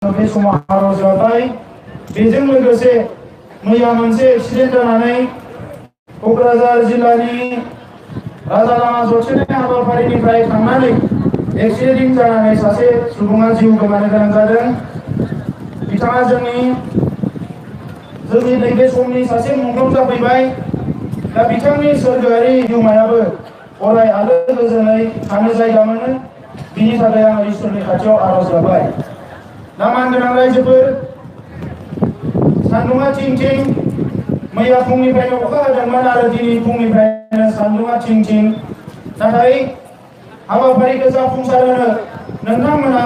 बे समाव आरज गाबबाय। बेजों लोगोसे मैया मोनसे एक्सिडेन्ट जानानै क'क्राझार जिल्लानि राजा लामा जथेनाय हाबाफारिनिफ्राय थांनानै एक्सिडेन्ट जानानै सासे सुबुङा जिउ गोमानो गोनां जादों। बिथाङा जोंनि नैबे समनि सासे मुंख्लं जाफैबाय। दा बिथांनि सोरगोआरि जिउमायाबो अराय आलो गोजोनै थानो जायगा मोनो, बिनि थाखाय आं इसोरनि खाथियाव आरज गाबबाय। दा मानगोनां रायजोफोर, सान्दुङा थिं थिं, मैया फुंनिफ्रायनो अखा हादोंमोन आरो दिनै फुंनिफ्रायनो सान्दुङा थिं थिं। नाथाय हाबाफारिखौ जाफुंसार होनो नोंथांमोना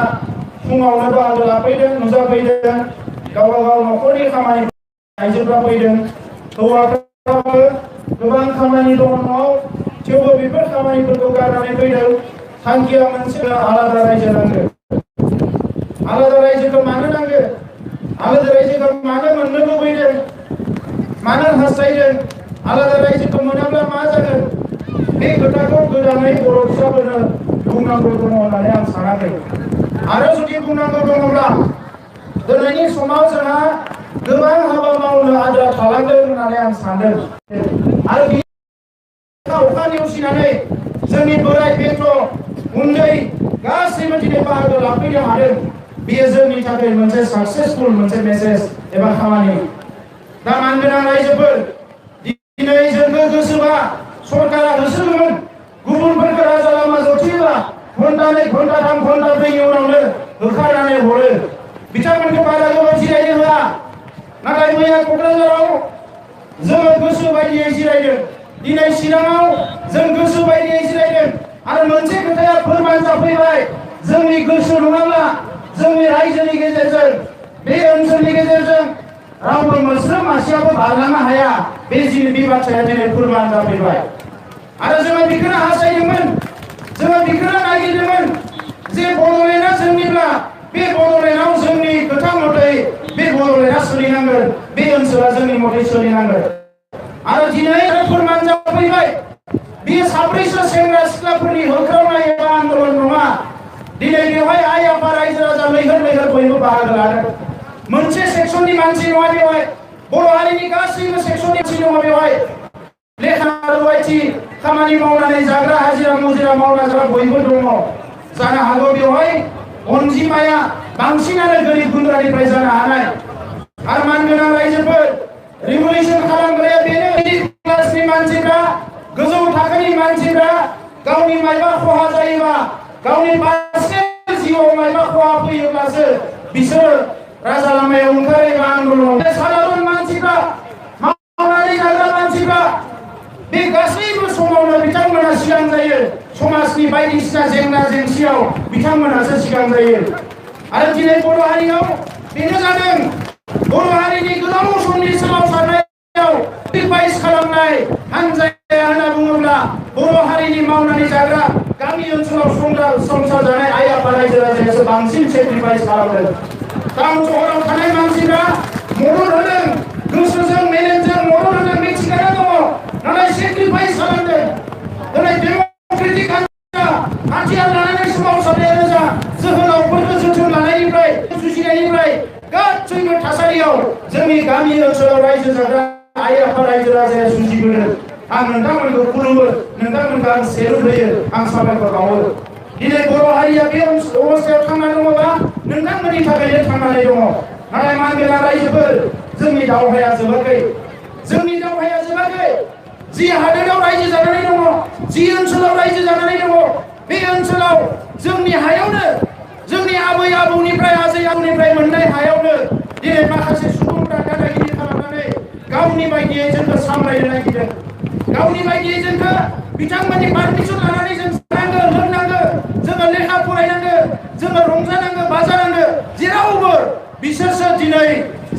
फुङावनो बाहागो लाफैदों, नुजाफैदों। गावबा गाव न'खरनि खामानि आइजोफ्रा फैदों, हौवाफ्राबो गोबां खामानि दङ न'आव, थेवबो बेफोर खामानिफोरखौ गारनानै फैदों। थांखिया मोनसे, आलादा रायजो नांगौ। आलादा रायजोखौ मानो नांगौ? आलादा रायजोखौ मानो मोननो लुबैदों, मानो हास्थायदों? आलादा रायजोखौ मोनाब्ला मा जागोन? बे खोथाखौ गोदानै बर' फिसाफोरनो बुंनांगौ दङ होननानै आं सानाखै। आरो जुदि बुंनांगौ दङब्ला दिनैनि समाव जोंहा गोबां हाबा मावनो आद्रा थालांदों होननानै आं सानदों। आरो अखा नेवसिनानै जोंनि बोराय बेन्थ उन्दै गासैबो दिनै बाहागो लाफैनो हादों। बेयो जोंनि थाखाय मोनसे साक्सेसफुल मोनसे मेसेज एबा खामानि। दा मानगोनां रायजोफोर, दिनै जोंबो गोसोबा सरकारा होसोगोन, गुबुनफोरखौ राजा लामा जथेयोबा घन्टा 2 घन्टा 3 घन्टा 4 उनावनो होखारनानै हरो। बिथांमोनखौ बारा गोबाव जिरायनो होआ। नाथाय मैया क'क्राझाराव जोङो गोसो बायदियै जिरायदों, दिनै चिराङाव जों गोसो बायदियै जिरायदों। आरो मोनसे खोथाया फोरमान जाफैबाय, जोंनि गोसो नङाब्ला जोंनि रायजोनि गेजेरजों, बे ओनसोलनि गेजेरजों रावबो मोस्रोम मासेयाबो बारलांनो हाया। बे बाथ्राया दिनै फोरमान जाफैबाय। आरो जोङो बेखौनो हास्थायदोंमोन, जोङो बेखौनो नागिरदोंमोन जे बड'लेण्डआ जोंनिब्ला बे बड'लेण्डआव जोंनि खोथा मथै बे बड'लेण्डआ सोलिनांगोन, बे ओनसोला जोंनि मथै सोलिनांगोन। आरो दिनै फोरमान जाफैबाय, बे साब्रैसो सेंग्रा सिख्लाफोरनि होख्रावनाय एबा आन्दोलन नङा। दिनै बेवहाय आइ आफा रायजो राजा लैहोर लैहोर बयबो बाहागो लादों। मोनसे सेक्सननि मानसि नङा बेवहाय, बर' हारिनि गासैबो सेक्सननि मानसि दङ बेवहाय। लेखा रोंगौथि खामानि मावनानै जाग्रा, हाजिरा मुजिरा मावना जाग्रा बयबो दङ। जानो हागौ बेवहाय अनजिमाया बांसिनानो गोरिब गुन्द्रानिफ्राय जानो हानाय। आरो मानगोनां रायजोफोर, रिभलिउसन खालामग्राया बेनो, मिडिल क्लासनि मानसिफ्रा, गोजौ थाखोनि मानसिफ्रा गावनि मायबा खहा जायोबा, गावनि पार्सनेल जिउआव मायबा खहा फैयोब्लासो बिसोरो राजा लामायाव ओंखारो एबा आन्दोलन। साधारन मानसिफ्रा, मावनानै जाग्रा मानसिफ्रा, बे गासैबो समावनो बिथांमोना सिगां जायो। समाजनि बायदिसिना जेंना जेंसियाव बिथांमोनासो सिगां जायो। आरो दिनै बर' हारियाव बेनो जादों, बर' हारिनि गोलाव समनि सोमावसारनायाव रिभाइस खालामनाय हानजाया होनना बुङोब्ला बर' हारिनि मावनानै जाग्रा गामि ओनसोलाव संसार जानाय आइ आफा रायजो राजायासो बांसिन सेक्रिफाइस खालामदों। टाउन सहराव थानाय मानसिफ्रा मदद होदों, गोसोजों मेलेमजों मदद होदों, मिथिखानाय दङ, नाथाय सेक्रिफाइस खालामदों। दिनै डेम'क्रेटिक हाथियार लानानै सोमावसारनायानो जा, जोहोलावफोरखौ जोथोन लानायनिफ्राय, जुजिनायनिफ्राय गासैबो थासारियाव जोंनि गामि ओनसोलाव रायजो जाग्रा आइ आफा रायजो राजाया जुजिबोदों। आं नोंथांमोनखौ खुलुमो, नोंथांमोनखौ आं सेलुट होयो, आं साबायखर बावो। दिनै बर' हारिया बे अबस्थायाव थांनानै दङबा नोंथांमोननि थाखायनो थांनानै दङ। नाथाय मानगोनां रायजोफोर, जोंनि दावहाया जोबाखै, जोंनि दावहाया जोबाखै। जि हादोराव रायजो जानानै दङ, जि ओनसोलाव रायजो जानानै दङ, बे ओनसोलाव जोंनि हायावनो, जोंनि आबै आबौनिफ्राय आजै आबौनिफ्राय मोननाय हायावनो दिनै माखासे सुबुंफ्रा दादागिरि खालामनानै गावनि बायदियै जोंखौ सामलायनो नागिरदों। गावनि बायदियै जोंखौ बिथांमोननि पारमिसन लानानै जों जानांगौ, लोंनांगौ, जोङो लेखा फरायनांगौ, जोङो रंजानांगौ, बाजानांगौ, जेरावबो बिसोरसो दिनै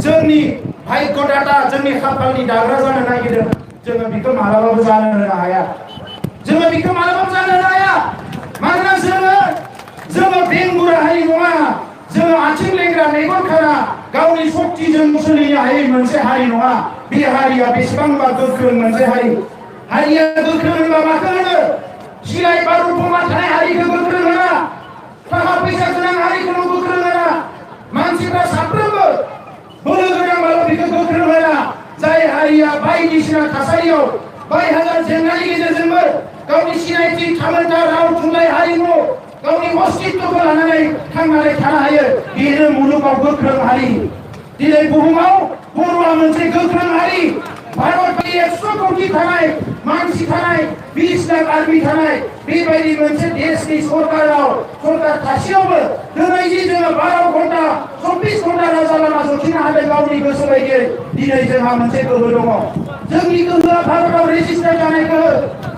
जोंनि भाग्यदाता, जोंनि खाफालनि दाग्रा जानो नागिरदों। जोङो बेखौ मालाबाबो जानो होनो हाया। जोङो बेखौ मालाबाबो जानो होनो हाया। मानोना जोङो बेंगुरा हारि नङा, जोङो आथिं लेंग्रा, मेगन खाना, गावनि सक्तिजों सोलिनो हायै मोनसे हारि नङा। बे हारिया बेसेबांबा गोख्रों मोनसे हारि। हारिया गोख्रों होनबा माखौ होनो? सिलाय बारुद बमा थानाय हारिखौ गोख्रों होना, थाखा फैसा गोनां हारिखौ गोख्रों होना, मानसिफ्रा साफ्रोमबो बोलो गोनां बाल' बेखौ गोख्रों होना जाय हारिया बायदिसिना थासारियाव बाय हाजार जेंनानि गेजेरजोंबो गावनि सिनायथि थामोनथा राव थुनलाइ हारिमु गावनि अस्तित्वखौ लानानै थांनानै थानो हायो बेनो मुलुगाव गोख्रों हारि दिनै बुहुमाव बर'आ मोनसे गोख्रों हारि भारतनि 100 कोटि थानाय मानसि थानाय 20 लाख आर्मि थानाय बेबायदि मोनसे देशनि सरकार थासेयावबो दिनै जि जोङो 12 घन्टा 24 घन्टा राजा लामा जथिनो हादों गावनि गोसो बायदियै दिनै जोंहा मोनसे गोहो दङ जोंनि गोहोआ भारताव रेजिस्टार जानाय गोहो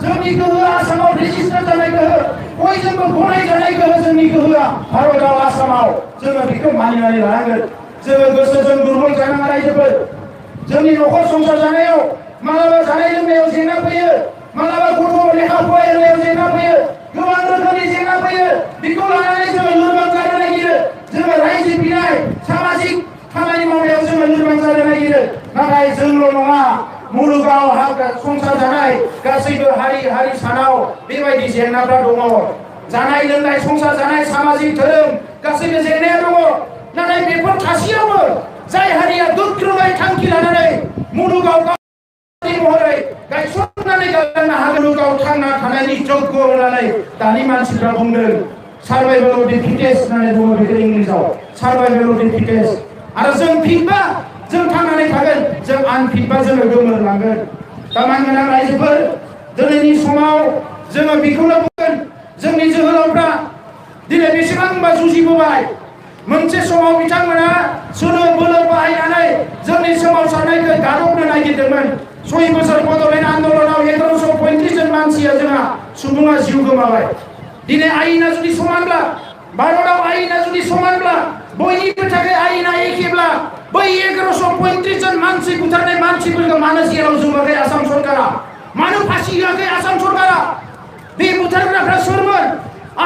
जोंनि गोहोआ आसामाव रेजिस्टार जानाय गोहो बयजोंबो गनायजानाय गोहो जोंनि गोहोआ भारताव आसामाव जोङो बेखौ मानिनानै लानांगोन जोङो गोसोजों दुर्बल जानाङा रायजोफोर जोंनि न'खर संसार जानायाव मालाबा जानाय लोंनायाव जेंना फैयो मालाबा गथ' लेखा फरायनायाव जेंना फैयो गोबां रोखोमनि जेंना फैयो बेखौ लानानै जोङो लोरबां जानो नागिरो जोङो रायजो बिनाय सामाजिक खामानि मावनायाव जोङो लोरबां जानो नागिरो नाथाय जोंल' नङा मुलुगाव संसार जानाय गासैबो हारिसानाव बेबायदि जेंनाफ्रा दङ जानाय लोंनाय संसार जानाय सामाजिक धोरोम गासैबो जेंनाया दङ नाथाय बेफोर थासेयावबो जाय हारिया गोख्रोङै थांखि लानानै मुलुगाव महरै गायसननानै गालांनो हागोन मुलुगाव थांना थानायनि जग्य होनानै दानि मानसिफ्रा बुंदों सार्भाइभेल अफ द फिटेस्ट होननानै बुङो बेखौ इंलिसाव सार्भाइभेल अफ द फिटेस्ट आरो जों फिटबा जों थांनानै थागोन जों आनफिटबा जोङो गोमोरलांगोन दामान गोनां रायजोफोर दिनैनि समाव जोङो बेखौनो बुंगोन जोंनि जोहोलावफ्रा दिनै बेसेबांबा जुजिबोबाय मोनसे समाव बिथांमोना सोलो बोलो बाहायनानै जोंनि सोमावसारनायखौ गादबनो नागिरदोंमोन 6 बोसोर बड'लेण्ड आन्दलनाव 1135 जन मानसिया जोंहा सुबुङा जिउ गोमाबाय दिनै आयेना जुदि समानब्ला भारताव आयेना जुदि समानब्ला बयनिबो थाखाय आयेना एखेब्ला बै 1135 जन मानसि बुथारनाय मानसिफोरखौ मानो जेराव जोमाखै आसाम सरकारा मानो फासि होआखै आसाम सरकारा बे बुथारग्राफ्रा सोरमोन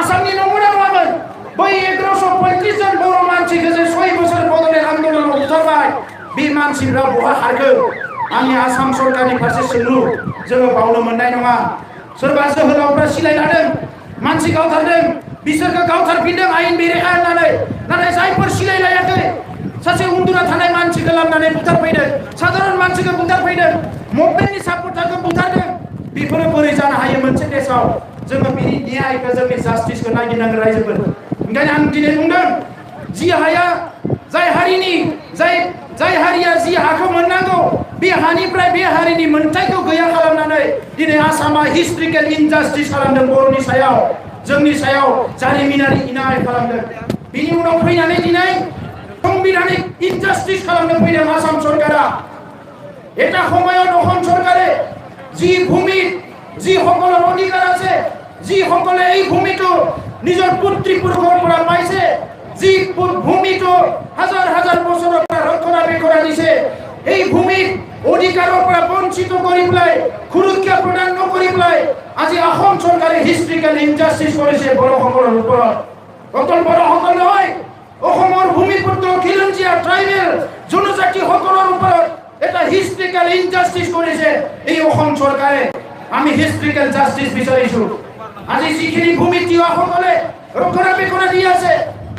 आसामनि नंगौना नङामोन बै 1135 जन बर' मानसिखौ जों 6 बोसोर बड'लेण्ड आन्दलनाव बुथारबाय बे मानसिफ्रा बहा खारखो आंनि आसाम सरकारनि फारसे सोंलु जोङो बावनो मोननाय नङा सोरबा जोहोलावफ्रा सिलाय लादों मानसि गावथारदों बिसोरखौ गावथारफिनदों आयेन बेरेखा होननानै नाथाय जायफोर सिलाय लायाखै सासे उन्दुना थानाय मानसिखौ लाबोनानै बुथारफैदों साधारन मानसिखौ बुथारफैदों मुभमेन्टनि सापर्टारखौ बुथारदों बेफोरो बोरै जानो हायो मोनसे देशआव जोङो बिनि न्यायखौ जोंनि जास्टिसखौ नागिरनांगोन रायजोफोर ओंखायनो आं दिनै बुंदों जि हाया जाय हारिया जि हाखौ मोननांगौ बे हानिफ्राय बे हारिनि मोनथायखौ गैया खालामनानै दिनै आसामा हिस्ट्रिकेल इनजास्टिस खालामदों बर'नि सायाव जोंनि सायाव जारिमिनारि इनाय खालामदों बिनि उनाव फैनानै दिनै संबिधानिक इनजास्टिस खालामनो फैदों आसाम सरकारा এটা সময়ত অসম চৰকাৰে যি ভূমি যি সকলৰ অধিকাৰ আছে যি সকলে এই ভূমিটো নিজৰ পুত্ৰী পুৰুষৰ পৰা পাইছে যি ভূমিটো হাজাৰ হাজাৰ বছৰৰ পৰা ৰক্ষণাবেক্ষণ দিছে এই ভূমিৰ অধিকাৰৰ পৰা বঞ্চিত কৰি পেলাই সুৰক্ষা প্ৰদান নকৰি পেলাই আজি অসম চৰকাৰে হিষ্ট্ৰিকেল ইনজাস্টিস কৰিছে বড়োসকলৰ ওপৰত অকল বড়োসকল নহয় অসমৰ ভূমিপুত্ৰ খিলঞ্জীয়া ট্ৰাইবেল জনজাতি সকলৰ ওপৰত এটা হিষ্ট্ৰিকেল ইনজাস্টিস কৰিছে এই অসম চৰকাৰে আমি হিষ্ট্ৰিকেল জাস্টিস বিচাৰিছো আজি যিখিনি ভূমি তিৱাসকলে ৰক্ষণাবেক্ষণ দি আছে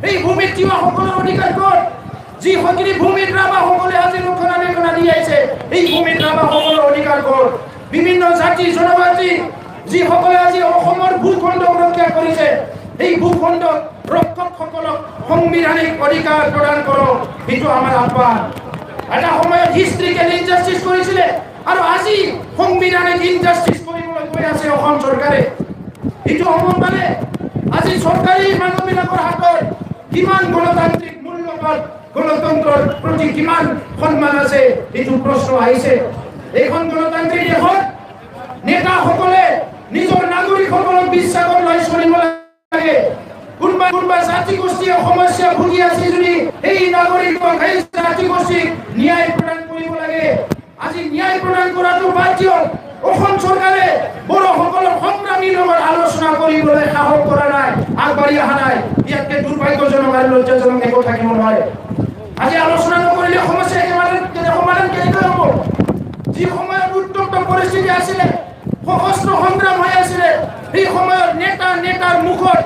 এই ভূমি তিৱাসকলৰ অধিকাৰ ক'ত যি সকলে ভূমিৰ ৰাভাসকলে আজি ৰক্ষণাবেক্ষণ দি আছে এই ভূমিৰ ৰাভাসকলৰ অধিকাৰ ক'ত বিভিন্ন জাতি জনজাতি যি সকলে আজি অসমৰ ভূখণ্ড ৰক্ষা কৰিছে এই ভূখণ্ড ৰক্ষকসকলক সংবিধানিক অধিকাৰ প্ৰদান কৰক এইটো আমাৰ আহ্বান এটা সময়ত হিষ্ট্ৰিকেল ইনজাস্টিস কৰিছিলে আৰু আজি সংবিধানিক ইনজাস্টিস কৰিবলৈ গৈ আছে অসম চৰকাৰে এইটো হ'ব পাৰে আজি চৰকাৰী মানুহবিলাকৰ হাতত কিমান গণতান্ত্ৰিক মূল্যবোধ গণতন্ত্ৰৰ প্ৰতি কিমান সন্মান আছে এইটো প্ৰশ্ন আহিছে এইখন গণতান্ত্ৰিক দেশত নেতাসকলে নিজৰ নাগৰিকসকলক বিশ্বাসত লৈ চলিব লাগে কোনবা জাতি গোষ্ঠীয়ে সমস্যা ভুগি আছে যদি এই নাগৰিকক এই জাতি গোষ্ঠীক ন্যায় প্ৰদান কৰিব লাগে আজি ন্যায় প্ৰদান কৰাটো বাধ্য অসম চৰকাৰে বড়োসকলৰ সংগ্ৰামীৰ লগত আলোচনা কৰিবলৈ সাহস কৰা নাই আগবাঢ়ি অহা নাই ইয়াতকে দুৰ্ভাগ্যজনক আৰু লজ্জাজনক একো থাকিব নোৱাৰে আজি আলোচনা নকৰিলে সমস্যা সমাধান কেনেকৈ হ'ব যি সময়ত উত্তপ্ত পৰিস্থিতি আছিলে সশস্ত্ৰ সংগ্ৰাম হৈ আছিলে এই সময়ত নেতাৰ মুখত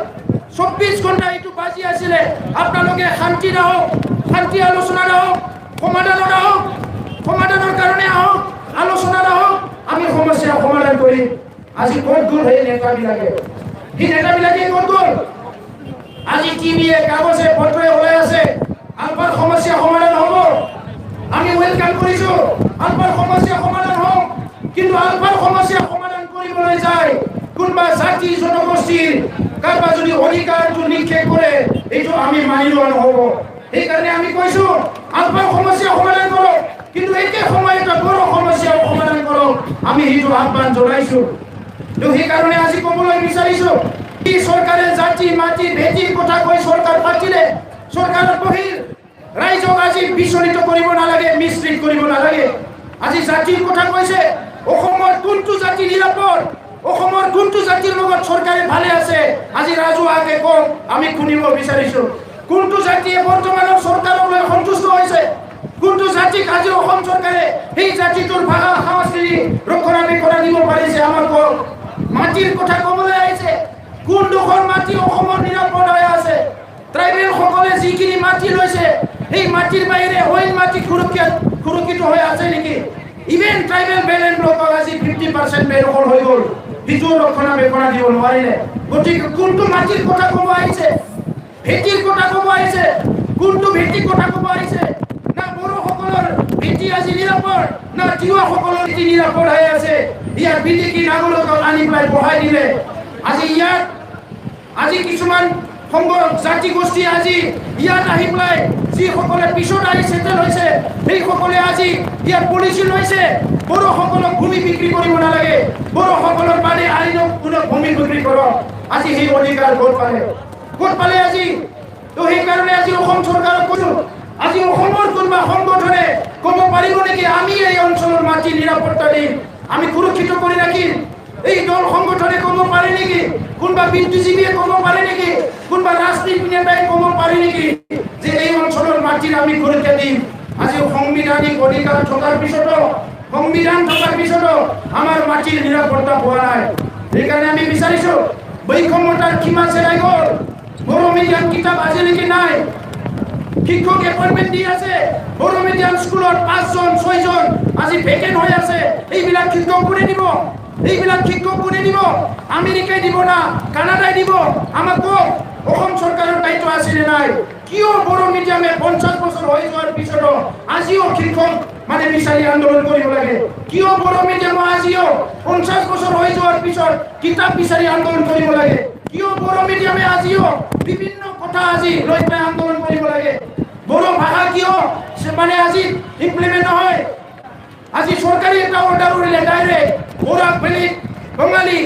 24 ঘণ্টা এইটো বাজি আছিলে আপোনালোকে শান্তি নাহক সমাধানৰ আহক, সমাধানৰ কাৰণে আহক, আলোচনাৰ আহক, আমি সমস্যা সমাধান কৰিম। আজি ক'ত গ'ল সেই নেতাবিলাকে? সেই নেতাবিলাকে ক'ত গ'ল? আজি টিভিয়ে কাগজে পত্ৰে ওলাই আছে আলপাৰ সমস্যা সমাধান হ'ব। আমি ওয়েলকাম কৰিছো আলপাৰ সমস্যা সমাধান হওক, কিন্তু আলপাৰ সমস্যা সমাধান কৰিবলৈ যায় কোনোবা জাতি জনগোষ্ঠীৰ কাৰোবাৰ যদি অধিকাৰটো নিক্ষেপ কৰে, এইটো আমি মানি লোৱা নহ'ব। সেইকাৰণে আমি কৈছো আলপাৰ সমস্যা সমাধান কৰক, কিন্তু একে সময়তে বড়ো সমস্যা সমাধান কৰক, আমি সেইটো আহ্বান জনাইছো। তো সেইকাৰণে আজি ক'বলৈ বিচাৰিছো, এই চৰকাৰে জাতি মাটি ভেটিৰ কথা কৈ চৰকাৰ পাতিলে চৰকাৰৰ বহিৰ ৰাইজক আজি বিচলিত কৰিব নালাগে, মিশ্ৰিত কৰিব নালাগে। আজি জাতিৰ কথা কৈছে, অসমৰ কোনটো জাতি নিৰাপদ, অসমৰ কোনটো জাতিৰ লগত চৰকাৰে ভালে আছে, আজি ৰাজহুৱাকে কওক, আমি শুনিব বিচাৰিছো। কোনটো জাতিয়ে বৰ্তমানৰ চৰকাৰক লৈ সন্তুষ্ট হৈছে, কোনটো জাতিক আজি অসম চৰকাৰে সেই জাতিটোৰ ভাষা সংস্কৃতি ৰক্ষণাবেক্ষণ দিব পাৰিছে, আমাক কওক। মাটিৰ কথা ক'বলৈ আহিছে, কোনডোখৰ মাটি অসমৰ নিৰাপদ হৈ আছে? ট্ৰাইবেল সকলে যিখিনি মাটি লৈছে সেই মাটিৰ বাহিৰে অইন মাটি সুৰক্ষিত হৈ আছে নেকি? ইভেন ট্ৰাইবেল বেলেঞ্চ ব্লকক আজি 50% বেদখল হৈ গ'ল, সেইটো ৰক্ষণাবেক্ষণ দিব নোৱাৰিলে। গতিকে কোনটো মাটিৰ কথা ক'ব আহিছে? ভেটিৰ কথা ক'ব আহিছে, কোনটো ভেটিৰ কথা ক'ব আহিছে? না বড়োসকলৰ ভেটি আজি নিৰাপদ, না তিৱাসকলৰ ভেটি নিৰাপদ হৈ আছে? ইয়াত বিদেশী নাগৰিকক আনি পেলাই বহাই দিলে। আজি ইয়াত আজি কিছুমান সংঘ জাতি গোষ্ঠী আজি ইয়াত আহি পেলাই যিসকলে পিছত আহি চেটেল হৈছে সেইসকলে আজি ইয়াত পলিচি লৈছে বড়োসকলক ভূমি বিক্ৰী কৰিব নালাগে, বড়োসকলৰ বাদে আইনক কোনো ভূমি বিক্ৰী কৰক। আজি সেই অধিকাৰ ক'ত পালে? ক'ত পালে আজি? তো সেইকাৰণে আজি অসম চৰকাৰক কৈছো, আজি অসমৰ কোনোবা সংগঠনে ক'ব পাৰিব নেকি আমি এই অঞ্চলৰ মাটি নিৰাপত্তা দিম, আমি সুৰক্ষিত কৰি ৰাখিম? এই দল সংগঠনে ক'ব পাৰে নেকি? কোনোবা বুদ্ধিজীৱীয়ে ক'ব পাৰে নেকি? কোনোবা ৰাজনীতিক নেতাই ক'ব পাৰে নেকি যে এই অঞ্চলৰ মাটিৰ আমি সুৰক্ষা দিম? আজি সাংবিধানিক অধিকাৰ থকাৰ পিছতো, সংবিধান থকাৰ পিছতো আমাৰ মাটিৰ নিৰাপত্তা পোৱা নাই। সেইকাৰণে আমি বিচাৰিছো, বৈষম্যতাৰ সীমা চেৰাই গ'ল। বড়ো মিডিয়াম কিতাপ আজিলৈকে নাই, শিক্ষক এপইণ্টমেণ্ট দি আছে, বড়ো মিডিয়াম স্কুলত 5জন 6জন আজি ভেকেণ্ট হৈ আছে। এইবিলাক শিক্ষক কোনে দিব? এইবিলাক শিক্ষক কোনে দিব? আমেৰিকাই দিব না কানাডাই দিব? আমাক কওক, অসম চৰকাৰৰ দায়িত্ব আছে নে নাই? কিয় বড়ো মিডিয়ামে 50 বছৰ হৈ যোৱাৰ পিছতো আজিও শিক্ষক মানে বিচাৰি আন্দোলন কৰিব লাগে? কিয় বড়ো মিডিয়ামে আজিও 50 বছৰ হৈ যোৱাৰ পিছত কিতাপ বিচাৰি আন্দোলন কৰিব লাগে? কিয় বড়ো মিডিয়ামে আজিও বিভিন্ন কথা আজি লৈ পেলাই আন্দোলন কৰিব লাগে? বড়ো ভাষা কিয় মানে আজি ইমপ্লিমেণ্ট নহয়? আজি চৰকাৰী এটা অৰ্ডাৰ উলিয়ালে ডাইৰেক্ট বৰাক ভেলীত বঙালী,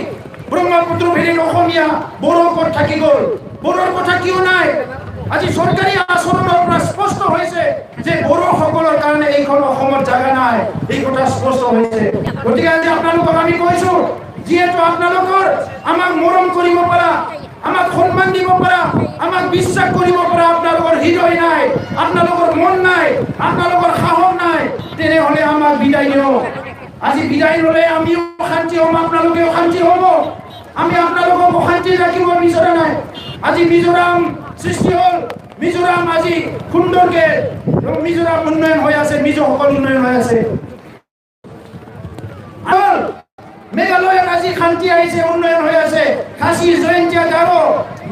ব্ৰহ্মপুত্ৰ ভেলীত অসমীয়া, বড়ো ক'ত থাকি গ'ল? বড়োৰ কথা কিয় নাই? আজি চৰকাৰী আচৰণৰ পৰা স্পষ্ট হৈছে যে বড়োসকলৰ কাৰণে এইখন অসমত জাগা নাই, এই কথা স্পষ্ট হৈছে। গতিকে আজি আপোনালোকক আমি কৈছো, যিহেতু আপোনালোকৰ আমাক মৰম কৰিব পাৰা, আমাক সন্মান দিব পাৰা, আমাক বিশ্বাস কৰিব পাৰা আপোনালোকৰ হৃদয় নাই, আপোনালোকৰ মন নাই, আপোনালোকৰ সাহস নাই, তেনেহ'লে আমাক বিদায় দিয়ক। আজি বিদায় ল'লে আমিও শান্তি হ'ম, আপোনালোকেও শান্তি হ'ব। আমি আপোনালোকক অশান্তি ৰাখিব বিচৰা নাই। আজি মিজোৰাম সৃষ্টি হ'ল, মিজোৰাম আজি সুন্দৰকে মিজোৰাম উন্নয়ন হৈ আছে, মিজোসকল উন্নয়ন হৈ আছে। মেঘালয়ত আজি শান্তি আহিছে, উন্নয়ন হৈ আছে। খাচী জয়ন্তীয়া গাৰো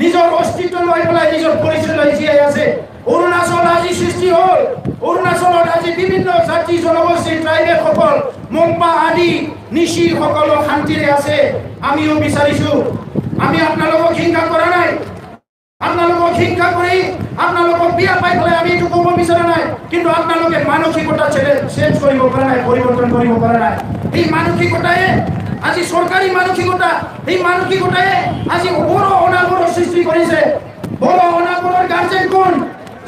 নিজৰ অস্তিত্ব লৈ পেলাই নিজৰ পৰিচয় লৈ জীয়াই আছে। অৰুণাচল আজি সৃষ্টি হ'ল, অৰুণাচলত আজি বিভিন্ন জাতি জনগোষ্ঠী ট্ৰাইবেলসকল মংপা আদি নিশিসকল শান্তিৰে আছে। আমিও বিচাৰিছো, আমি আপোনালোকক হিংসা কৰা নাই, আপোনালোকক হিংসা কৰি আপোনালোকক বিয়া পাই পেলাই আমি এইটো ক'ব বিচৰা নাই, কিন্তু আপোনালোকে মানসিকতা চেঞ্জ কৰিব পৰা নাই, পৰিৱৰ্তন কৰিব পৰা নাই। এই মানসিকতাই আজি চৰকাৰী মানসিকতা, এই মানসিকতাই আজি বড়ো অনাগৰৰ সৃষ্টি কৰিছে। বড়ো অনাগৰৰ গাৰ্জেন কোন?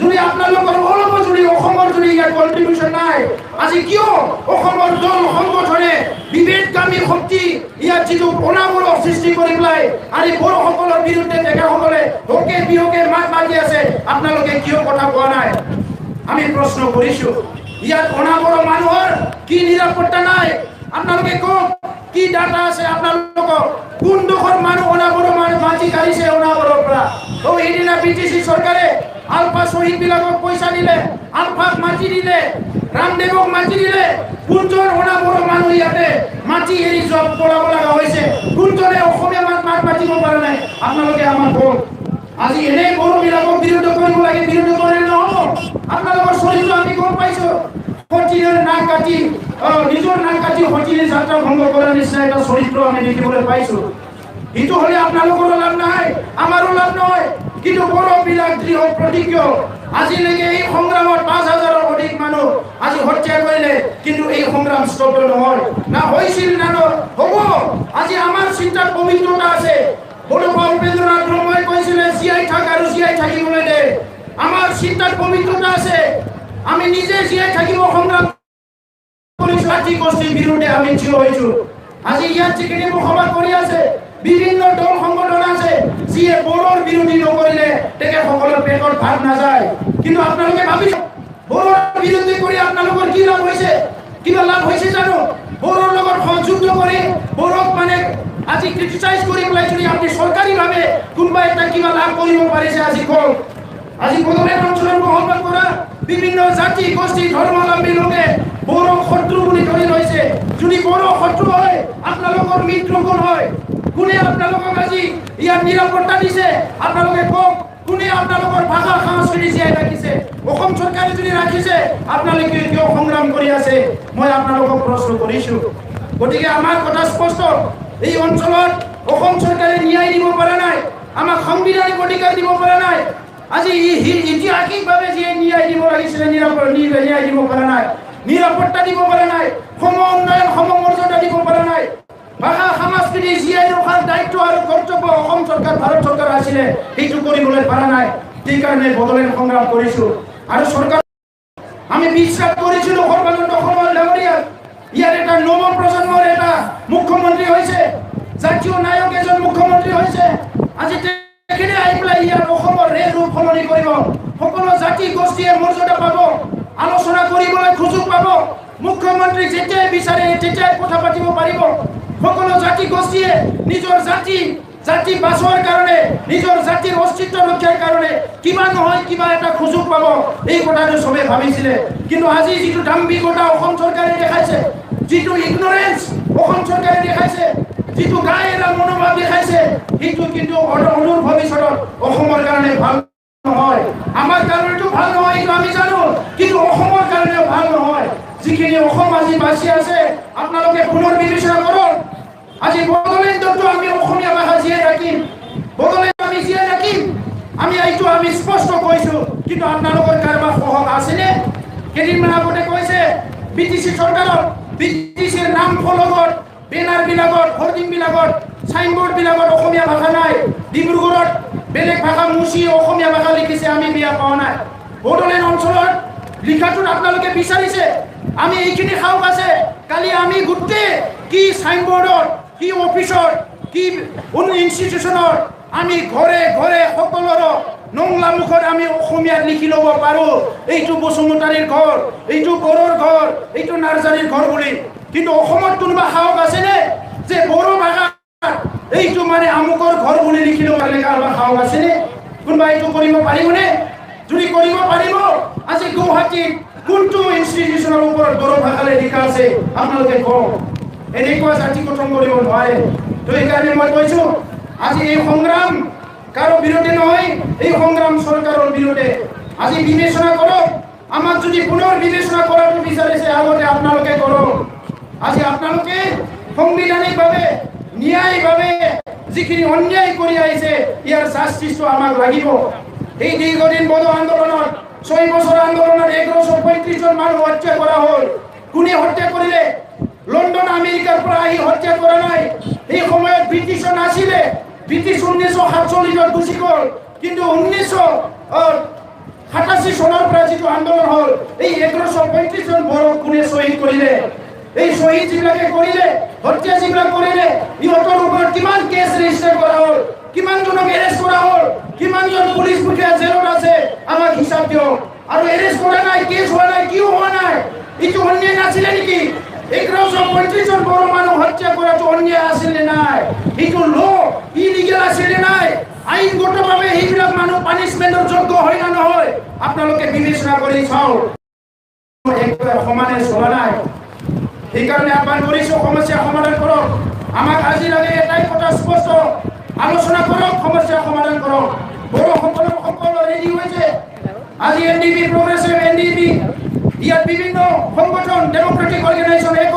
যদি আপোনালোকৰ অলপো যদি অসমৰ যদি ইয়াত কণ্ট্ৰিবিউশ্যন নাই, আজি কিয় অসমৰ দল সংগঠনে বিভেদকামী শক্তি ইয়াত যিটো অনাগৰক সৃষ্টি কৰি পেলাই আজি বড়োসকলৰ বিৰুদ্ধে ডেকাসকলে হকে বিহকে মাত মাতি আছে, আপোনালোকে কিয় কথা কোৱা নাই? আমি প্ৰশ্ন কৰিছো। ইয়াত অনাগৰ মানুহৰ কি নিৰাপত্তা নাই? আপোনালোকে কওক, কি ডাটা আছে আপোনালোকক? কোনডোখৰ মানুহ অনাগৰ মাটি কাঢ়িছে অনাগৰৰ পৰা? সেইদিনা BTC চৰকাৰে আলফা শহীদ বিলাকক পইচা দিলে, আলফাক মাটি দিলে, ৰামদেৱক মাটি দিলে, কোনজন অনা বড় মানুহ ইয়াতে মাটি এৰি জব পলাব লগা হৈছে? কোনজনে অসমীয়া মাত মাতিব পৰা নাই? আপোনালোকে আমাক কওক। আজি এনেই বড়ো বিলাকক বিৰোধ কৰিব লাগে, বিৰোধ কৰিলে নহ'ব। আপোনালোকৰ চৰিত্ৰ আমি গম পাইছো। সতীৰ নাক কাটি নিজৰ নাক কাটি সতীৰ যাত্ৰা ভংগ কৰাৰ নিচিনা এটা চৰিত্ৰ আমি দেখিবলৈ পাইছো। এইটো হ'লে আপোনালোকৰো লাভ নাই, আমাৰো লাভ নহয়। কিন্তু বড়োবিলাক দৃঢ় প্ৰতিজ্ঞ। আজিলৈকে এই সংগ্ৰামত ৫,০০০ৰ অধিক মানুহ আজি হত্যা কৰিলে, কিন্তু এই সংগ্ৰাম স্তব্ধ নহয়, না হৈছিল না হ'ব। আজি আমাৰ চিন্তাত পবিত্ৰতা আছে। বড়োপা উপেন্দ্ৰনাথ ব্ৰহ্মই কৈছিলে জীয়াই থাক আৰু জীয়াই থাকিবলৈ দে। আমাৰ চিন্তাত পবিত্ৰতা আছে। আমি নিজে জীয়াই থাকিব সংগ্ৰাম কৰিছো। জাতি গোষ্ঠীৰ বিৰুদ্ধে আমি থিয় হৈছো। আজি ইয়াত যিখিনি বসবাস কৰি আছে, বিভিন্ন দল সংগঠন আছে, যিয়ে বড়োৰ বিৰোধী নকৰিলে তেখেতসকলৰ পেটত ভাত নাযায়। কিন্তু আপোনালোকে ভাবিছে বড়োৰ বিৰোধী কৰি আপোনালোকৰ কি লাভ হৈছে? কিবা লাভ হৈছে জানো? বড়োৰ লগত যুদ্ধ কৰি বড়োক মানে আজি ক্ৰিটিচাইজ কৰি পেলাই যদি আপুনি চৰকাৰীভাৱে কোনোবা এটা কিবা লাভ কৰিব পাৰিছে আজি কওক। আজি বড়োলেণ্ড অঞ্চলত বসবাস কৰা বিভিন্ন জাতি গোষ্ঠী ধৰ্মাৱলম্বী লোকে বড়োক শত্ৰু বুলি ধৰি লৈছে। যদি বড়ো শত্ৰু হয়, আপোনালোকৰ মিত্ৰ কোন হয়? কোনে আপোনালোকক আজি ইয়াত নিৰাপত্তা দিছে? আপোনালোকে কওক। কোনে আপোনালোকৰ ভাষা সংস্কৃতি জীয়াই ৰাখিছে? অসম চৰকাৰে যদি ৰাখিছে, আপোনালোকে কিয় সংগ্ৰাম কৰি আছে? মই আপোনালোকক প্ৰশ্ন কৰিছো। গতিকে আমাৰ কথা স্পষ্ট। এই অঞ্চলত অসম চৰকাৰে ন্যায় দিব পৰা নাই, আমাক সাংবিধানিক অধিকাৰ দিব পৰা নাই। আজি ঐতিহাসিকভাৱে যিয়ে ন্যায় দিব লাগিছিলে ন্যায় দিব পৰা নাই, নিৰাপত্তা দিব পৰা নাই, সম উন্নয়ন সম মৰ্যাদা দিব পৰা নাই। ভাষা সংস্কৃতি জীয়াই ৰখাৰ দায়িত্ব আৰু কৰ্তব্য অসম চৰকাৰ ভাৰত চৰকাৰ আছিলে, সেইটো কৰিবলৈ পৰা নাই। সেইকাৰণে বড়োলেণ্ড সংগ্ৰাম কৰিছো। আৰু চৰকাৰ আমি বিশ্বাস কৰিছিলো সৰ্বানন্দ সোণোৱাল ডাঙৰীয়াক। ইয়াৰ এটা নৱ প্ৰজন্মৰ এটা মুখ্যমন্ত্ৰী হৈছে, জাতীয় নায়ক এজন মুখ্যমন্ত্ৰী হৈছে। আজি তেখেতে আহি পেলাই ইয়াৰ অসমৰ ৰূপ সলনি কৰিব। সকলো জাতি গোষ্ঠীয়ে মৰ্যাদা পাব, আলোচনা কৰিবলৈ সুযোগ পাব। মুখ্যমন্ত্ৰীক যেতিয়াই বিচাৰে তেতিয়াই কথা পাতিব পাৰিব। সকলো জাতি গোষ্ঠীয়ে নিজৰ জাতি বাচোৱাৰ কাৰণে, নিজৰ জাতিৰ অস্তিত্ব ৰক্ষাৰ কাৰণে কিবা নহয় কিবা এটা সুযোগ পাব। এই কথাটো চবে ভাবিছিলে। কিন্তু আজি যিটো দাম্ভিকতা অসম চৰকাৰে দেখাইছে, যিটো ইগনৰেন্স অসম চৰকাৰে দেখাইছে, যিটো গাই এৰা মনোভাৱ দেখাইছে, সেইটো কিন্তু অদূৰ ভৱিষ্যতত অসমৰ কাৰণে ভাল নহয়। আমাৰ কাৰণেতো ভাল নহয়, এইটো আমি জানো, কিন্তু অসমৰ কাৰণেও ভাল নহয়। যিখিনি অসম আজি বাচি আছে, আপোনালোকে পুনৰ বিবেচনা কৰক। আজি বড়োলেণ্ডতো আমি অসমীয়া ভাষা জীয়াই ৰাখিম, বড়োলেণ্ড আমি জীয়াই ৰাখিম। এইটো আমি স্পষ্ট কৈছো। কিন্তু আপোনালোকৰ কাৰোবাৰ সহগ আছেনে? কেইদিনমান আগতে কৈছে বিটিচি চৰকাৰত বিটিচিৰ নাম ফলকত, বেনাৰ বিলাকত, হোৰ্ডিং বিলাকত, চাইনবোৰ্ড বিলাকত অসমীয়া ভাষা নাই। ডিব্ৰুগড়ত বেলেগ ভাষা মুচি অসমীয়া ভাষা লিখিছে, আমি বিয়া পোৱা নাই। বড়োলেণ্ড অঞ্চলত লিখাটোত আপোনালোকে বিচাৰিছে, আমি এইখিনি সাহস আছে। কালি আমি গোটেই কি চাইনবোৰ্ডত, কি অফিচত, কি ইনষ্টিটিউচনত আমি ঘৰে ঘৰে সকলোৰে নংলা মুখত আমি অসমীয়াত লিখি ল'ব পাৰোঁ, এইটো বসুমতাৰীৰ ঘৰ, এইটো বড়োৰ ঘৰ, এইটো নাৰ্জাৰীৰ ঘৰ বুলি। কিন্তু অসমত কোনোবা সাহস আছেনে যে বড়ো ভাষা এইটো মানে আমুকৰ ঘৰ বুলি লিখি ল'ব পাৰিলে কাৰোবাৰ সাহস আছেনে? কোনোবা এইটো কৰিব পাৰিবনে? যদি কৰিব পাৰিব, আজি গুৱাহাটীত কোনটো ইনষ্টিটিউচনৰ ওপৰত বড়ো ভাষাৰে লিখা আছে আপোনালোকে কওক। এনেকুৱা জাতি গঠন কৰিব নোৱাৰে। তো সেইকাৰণে মই কৈছো, আজি এই সংগ্ৰাম কাৰো বিৰোধে নহয়, এই সংগ্ৰাম চৰকাৰৰ বিৰোধে। আজি বিবেচনা কৰক। আমাক যদি পুনৰ বিবেচনা কৰাটো বিচাৰিছে, আগতে আপোনালোকে কৰক। আজি আপোনালোকে সাংবিধানিকভাৱে ন্যায়ভাৱে যিখিনি অন্যায় কৰি আহিছে, ইয়াৰ জাষ্টিছটো আমাক লাগিব। এই দীৰ্ঘদিন বড়ো আন্দোলনত 6 বছৰ আন্দোলনত 1135 জন মানুহ হত্যা কৰা হ'ল। কোনে হত্যা কৰিলে? লণ্ডন আমেৰিকাৰ পৰা আহি হত্যা কৰা নাই। এই সময়ত ব্ৰিটিছ নাছিলে। ব্ৰিটিছ 1947 গুচি গ'ল। কিন্তু 1987 চনৰ পৰা যিটো আন্দোলন হ'ল, এই 1135 জন বড়োক কোনে শ্বহীদ কৰিলে? এই শ্বহীদ যিবিলাকে কৰিলে, হত্যা যিবিলাক কৰিলে, ইহঁতৰ ওপৰত কিমান কেছ ৰেজিষ্টাৰ কৰা হ'ল, কিমানজনক এৰেষ্ট কৰা হ'ল, কিমানজন পুলিচ মুখীয়া জেলত আছে, আমাক হিচাপ দিয়ক। আৰু এৰেষ্ট কৰা নাই, কেছ হোৱা নাই, কিয় হোৱা নাই? এইটো অন্যায় নাছিলে নেকি? 1135 জন বড় মানুষ হত্যা করাটো অন্যায় আছিল নাই এইটো ল ইলিগেল আছিল নাই আইনগতভাৱে এইবিলাক মানুহ পানিশমেন্টৰ যোগ্য হয় না নহয় আপোনালোকে বিবেচনা কৰি চাওক একবাৰ সমানে চলা নাই সেইকাৰণে আহ্বান কৰিছো সমস্যা সমাধান কৰক আমাক আজি লাগে এটাই কথা স্পষ্ট আলোচনা কৰক সমস্যা সমাধান কৰক বড় সকলো ৰেডি হৈছে আজি এনডিপি প্ৰগ্ৰেছিভ এনডিপি ইয়াত বিভিন্ন সংগঠন ডেমোক্ৰেটিক অৰ্গেনাইজেশ্যন এক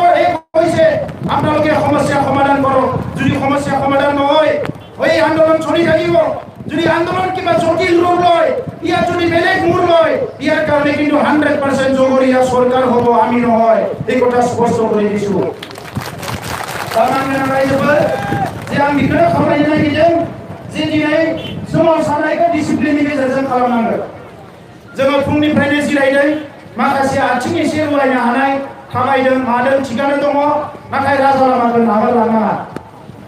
হৈছে আপোনালোকে সমস্যা সমাধান কৰক যদি সমস্যা সমাধান নহয় এই আন্দোলন চলি থাকিব যদি আন্দোলন কিবা জটিল ৰূপ লয় ইয়াত যদি বেলেগ মূৰ লয় ইয়াৰ কাৰণে কিন্তু 100% জগৰীয়া চৰকাৰ হ'ব আমি নহয় এই কথা স্পষ্ট কৰি দিছো তামাংনা ৰাইজবোৰ যে আমি বিক্ৰয় খামাইনা গিজেন যে দিनै समाव सानायखौ डिसिप्लिननि गेजेरजों खालामनांगोन जोङो फुंनिफ्रायनो जिरायदों माखासे आथिं एसे रुवायनो हानाय थाबायदों मादों थिगानो दङ नाथाय राजा लामाखौ नागारलाङा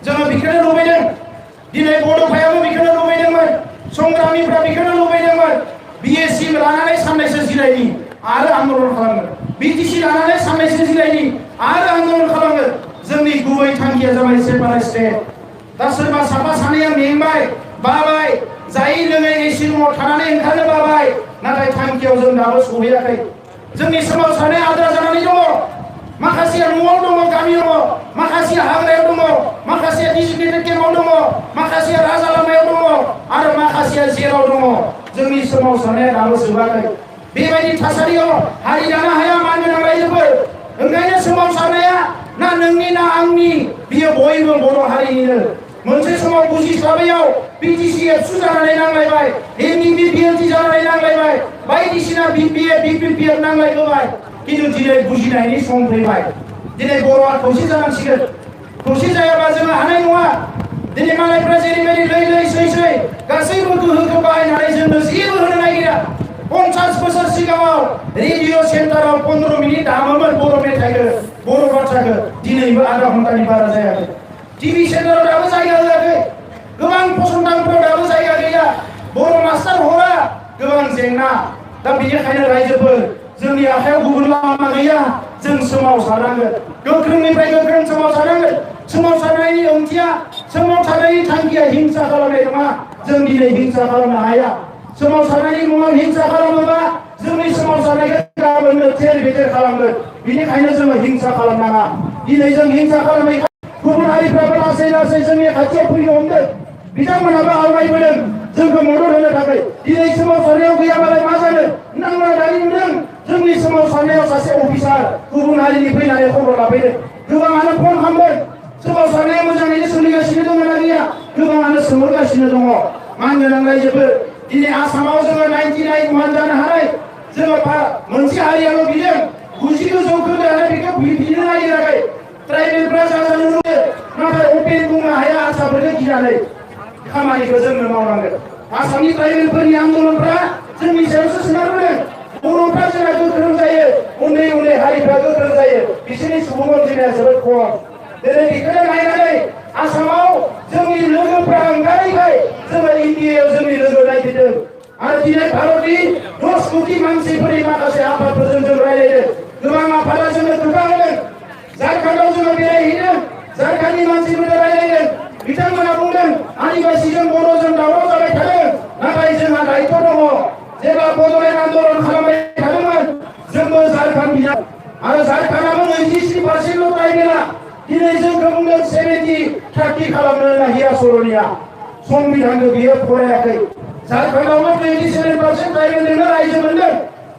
जोङो बेखौनो लुबैदों दिनै बड'फायाबो बेखौनो लुबैदोंमोन संग्रामिफ्रा बेखौनो लुबैदोंमोन बिएससि लानानै साननैसो जिरायनि आरो आन्दोलन खालामगोन बिटिसि लानानै साननैसो जिरायनि आरो आन्दोलन खालामगोन जोंनि गुबै थांखिया जाबाय सेपारेट स्टेट दा सोरबा साफा सानैया मेंबाय बाबाय जायै लोङै एसि रुमाव थानानै ओंखारनो बाबाय नाथाय थांखियाव जों दाबो सहैयाखै जोंनि सोमावसारनाया आद्रा जानानै दङ माखासेया न'आव दङ गामियाव दङ माखासेया हाग्रायाव दङ माखासेया डिजिग्नेटेड केम्पआव दङ माखासेया राजा लामायाव दङ आरो माखासेया जेराव दङ जोंनि सोमावसारनाया दाबो जोबाखै बेबायदि थासारियाव हारि दानो हाया मानगोनां रायजोफोर ओंखायनो सोमावसारनाया ना नोंनि ना आंनि बियो बयबो बर' हारिनिनो मोनसे समाव बुजिस्लाबैयाव बिटिसि एबसु जानानै नांलायबाय एनडिपि बिएलटि जानानै नांलायबाय बायदिसिना बिपिए बिपिपिएफ नांलायबोबाय किन्तु दिनै बुजिनायनि सम फैबाय दिनै बर'आ खौसे जानांसिगोन खौसे जायाबा जोङो हानाय नङा दिनै मालायफ्रा जेरैबायदि लै सै गासैबो गोहोखौ बाहायनानै जोंनो जेबो होनो नागिरा 50 बोसोर सिगाङाव रेडिअ सेन्टाराव 15 मिनिट दामोमोन बर' मेथाइखौ बर' बाथ्राखौ दिनैबो आधा घन्टानि बारा जायाखै टिभि सेन्टाराव दाबो जायगा होआखै गोबां फसंथानफोराव दाबो जायगा गैया बर' मास्टार हरा गोबां जेंना दा बेनिखायनो रायजोफोर जोंनि आखायाव गुबुन लामा गैया जों सोमावसारनांगोन गोख्रोंनिफ्राय गोख्रों सोमावसारनांगोन सोमावसारनायनि ओंथिया सोमावसारनायनि थांखिया हिंसा खालामनाय नङा जों दिनै हिंसा खालामनो हाया सोमावसारनायनि मुङाव हिंसा खालामोबा जोंनि सोमावसारनायखौ गाबोननो थेर बेथेर खालामगोन बेनिखायनो जोङो हिंसा खालामनाङा दिनै जों हिंसा खालामनाय गुबुन हारिफ्राबो लासै लासै जोंनि खाथियाव फैनो हमदों बिथांमोनाबो आवगायबोदों जोंखौ मदद होनो थाखाय दिनै सोमावसारनायाव गैयाबालाय मा जानो नांला दानि नुदों जोंनि सोमावसारनायाव सासे अफिसार गुबुन हारिनि फैनानै खबर लाफैदों गोबाङानो फन खालामदों सोमावसारनाया मोजाङैनो सोलिगासिनो दङ ना गैया गोबाङानो सोंहरगासिनो दङ मानगोनां रायजोफोर दिनै आसामाव जोङो 99 जानो हानाय जोङो मोनसे हारियाल' बिदों 99% बेखौ बिनो नागिराखै ट्राइबेलफ्रा जाजानो लुबैयो नाथाय अपेन बुंनो हाया आसामफोरखौ गिनानै खामानिखौ जोंनो मावनांगोन आसामनि ट्राइबेलफोरनि आन्दोलनफ्रा जोंनि सायावसो सोनारबोदों बर'फ्रा जोंहा गोख्रों जायो उन्दै उन्दै हारिफ्रा गोख्रों जायो बिसोरनि सुबुं अनजिमाया जोबोद खम दिनै बेखौनो नायनानै आसामाव जोंनि लोगोफ्रा ओंखारैखाय जोङो इन्डियायाव जोंनि लोगो नायफैदों आरो दिनै भारतनि 10 कोटि मानसिफोरनि माखासे आफादफोरजों जों रायज्लायदों गोबां आफादा जोंनो खोथा होदों झारखन्डआव जोङो बेरायहैदों झारखन्डनि मानसिफोरजों रायज्लायदों बिथांमोना बुंदों आदिबासिजों बर'जों दावराव जाबाय थादों नाथाय जोंहा दायित्व दङ जेब्ला बड'लेण्ड आन्दोलन खालामबाय थादोंमोन जोंबो झारखन्ड बिना आरो झारखन्डआबो 23% ट्राइबेला दिनै जोंखौ बुंदों 70-30 खालामनो नागिरा सर'निया संबिधानखौ बियो फरायाखै झारखन्डआवबो 27% ट्राइबेलजोंनो रायजो मोनदों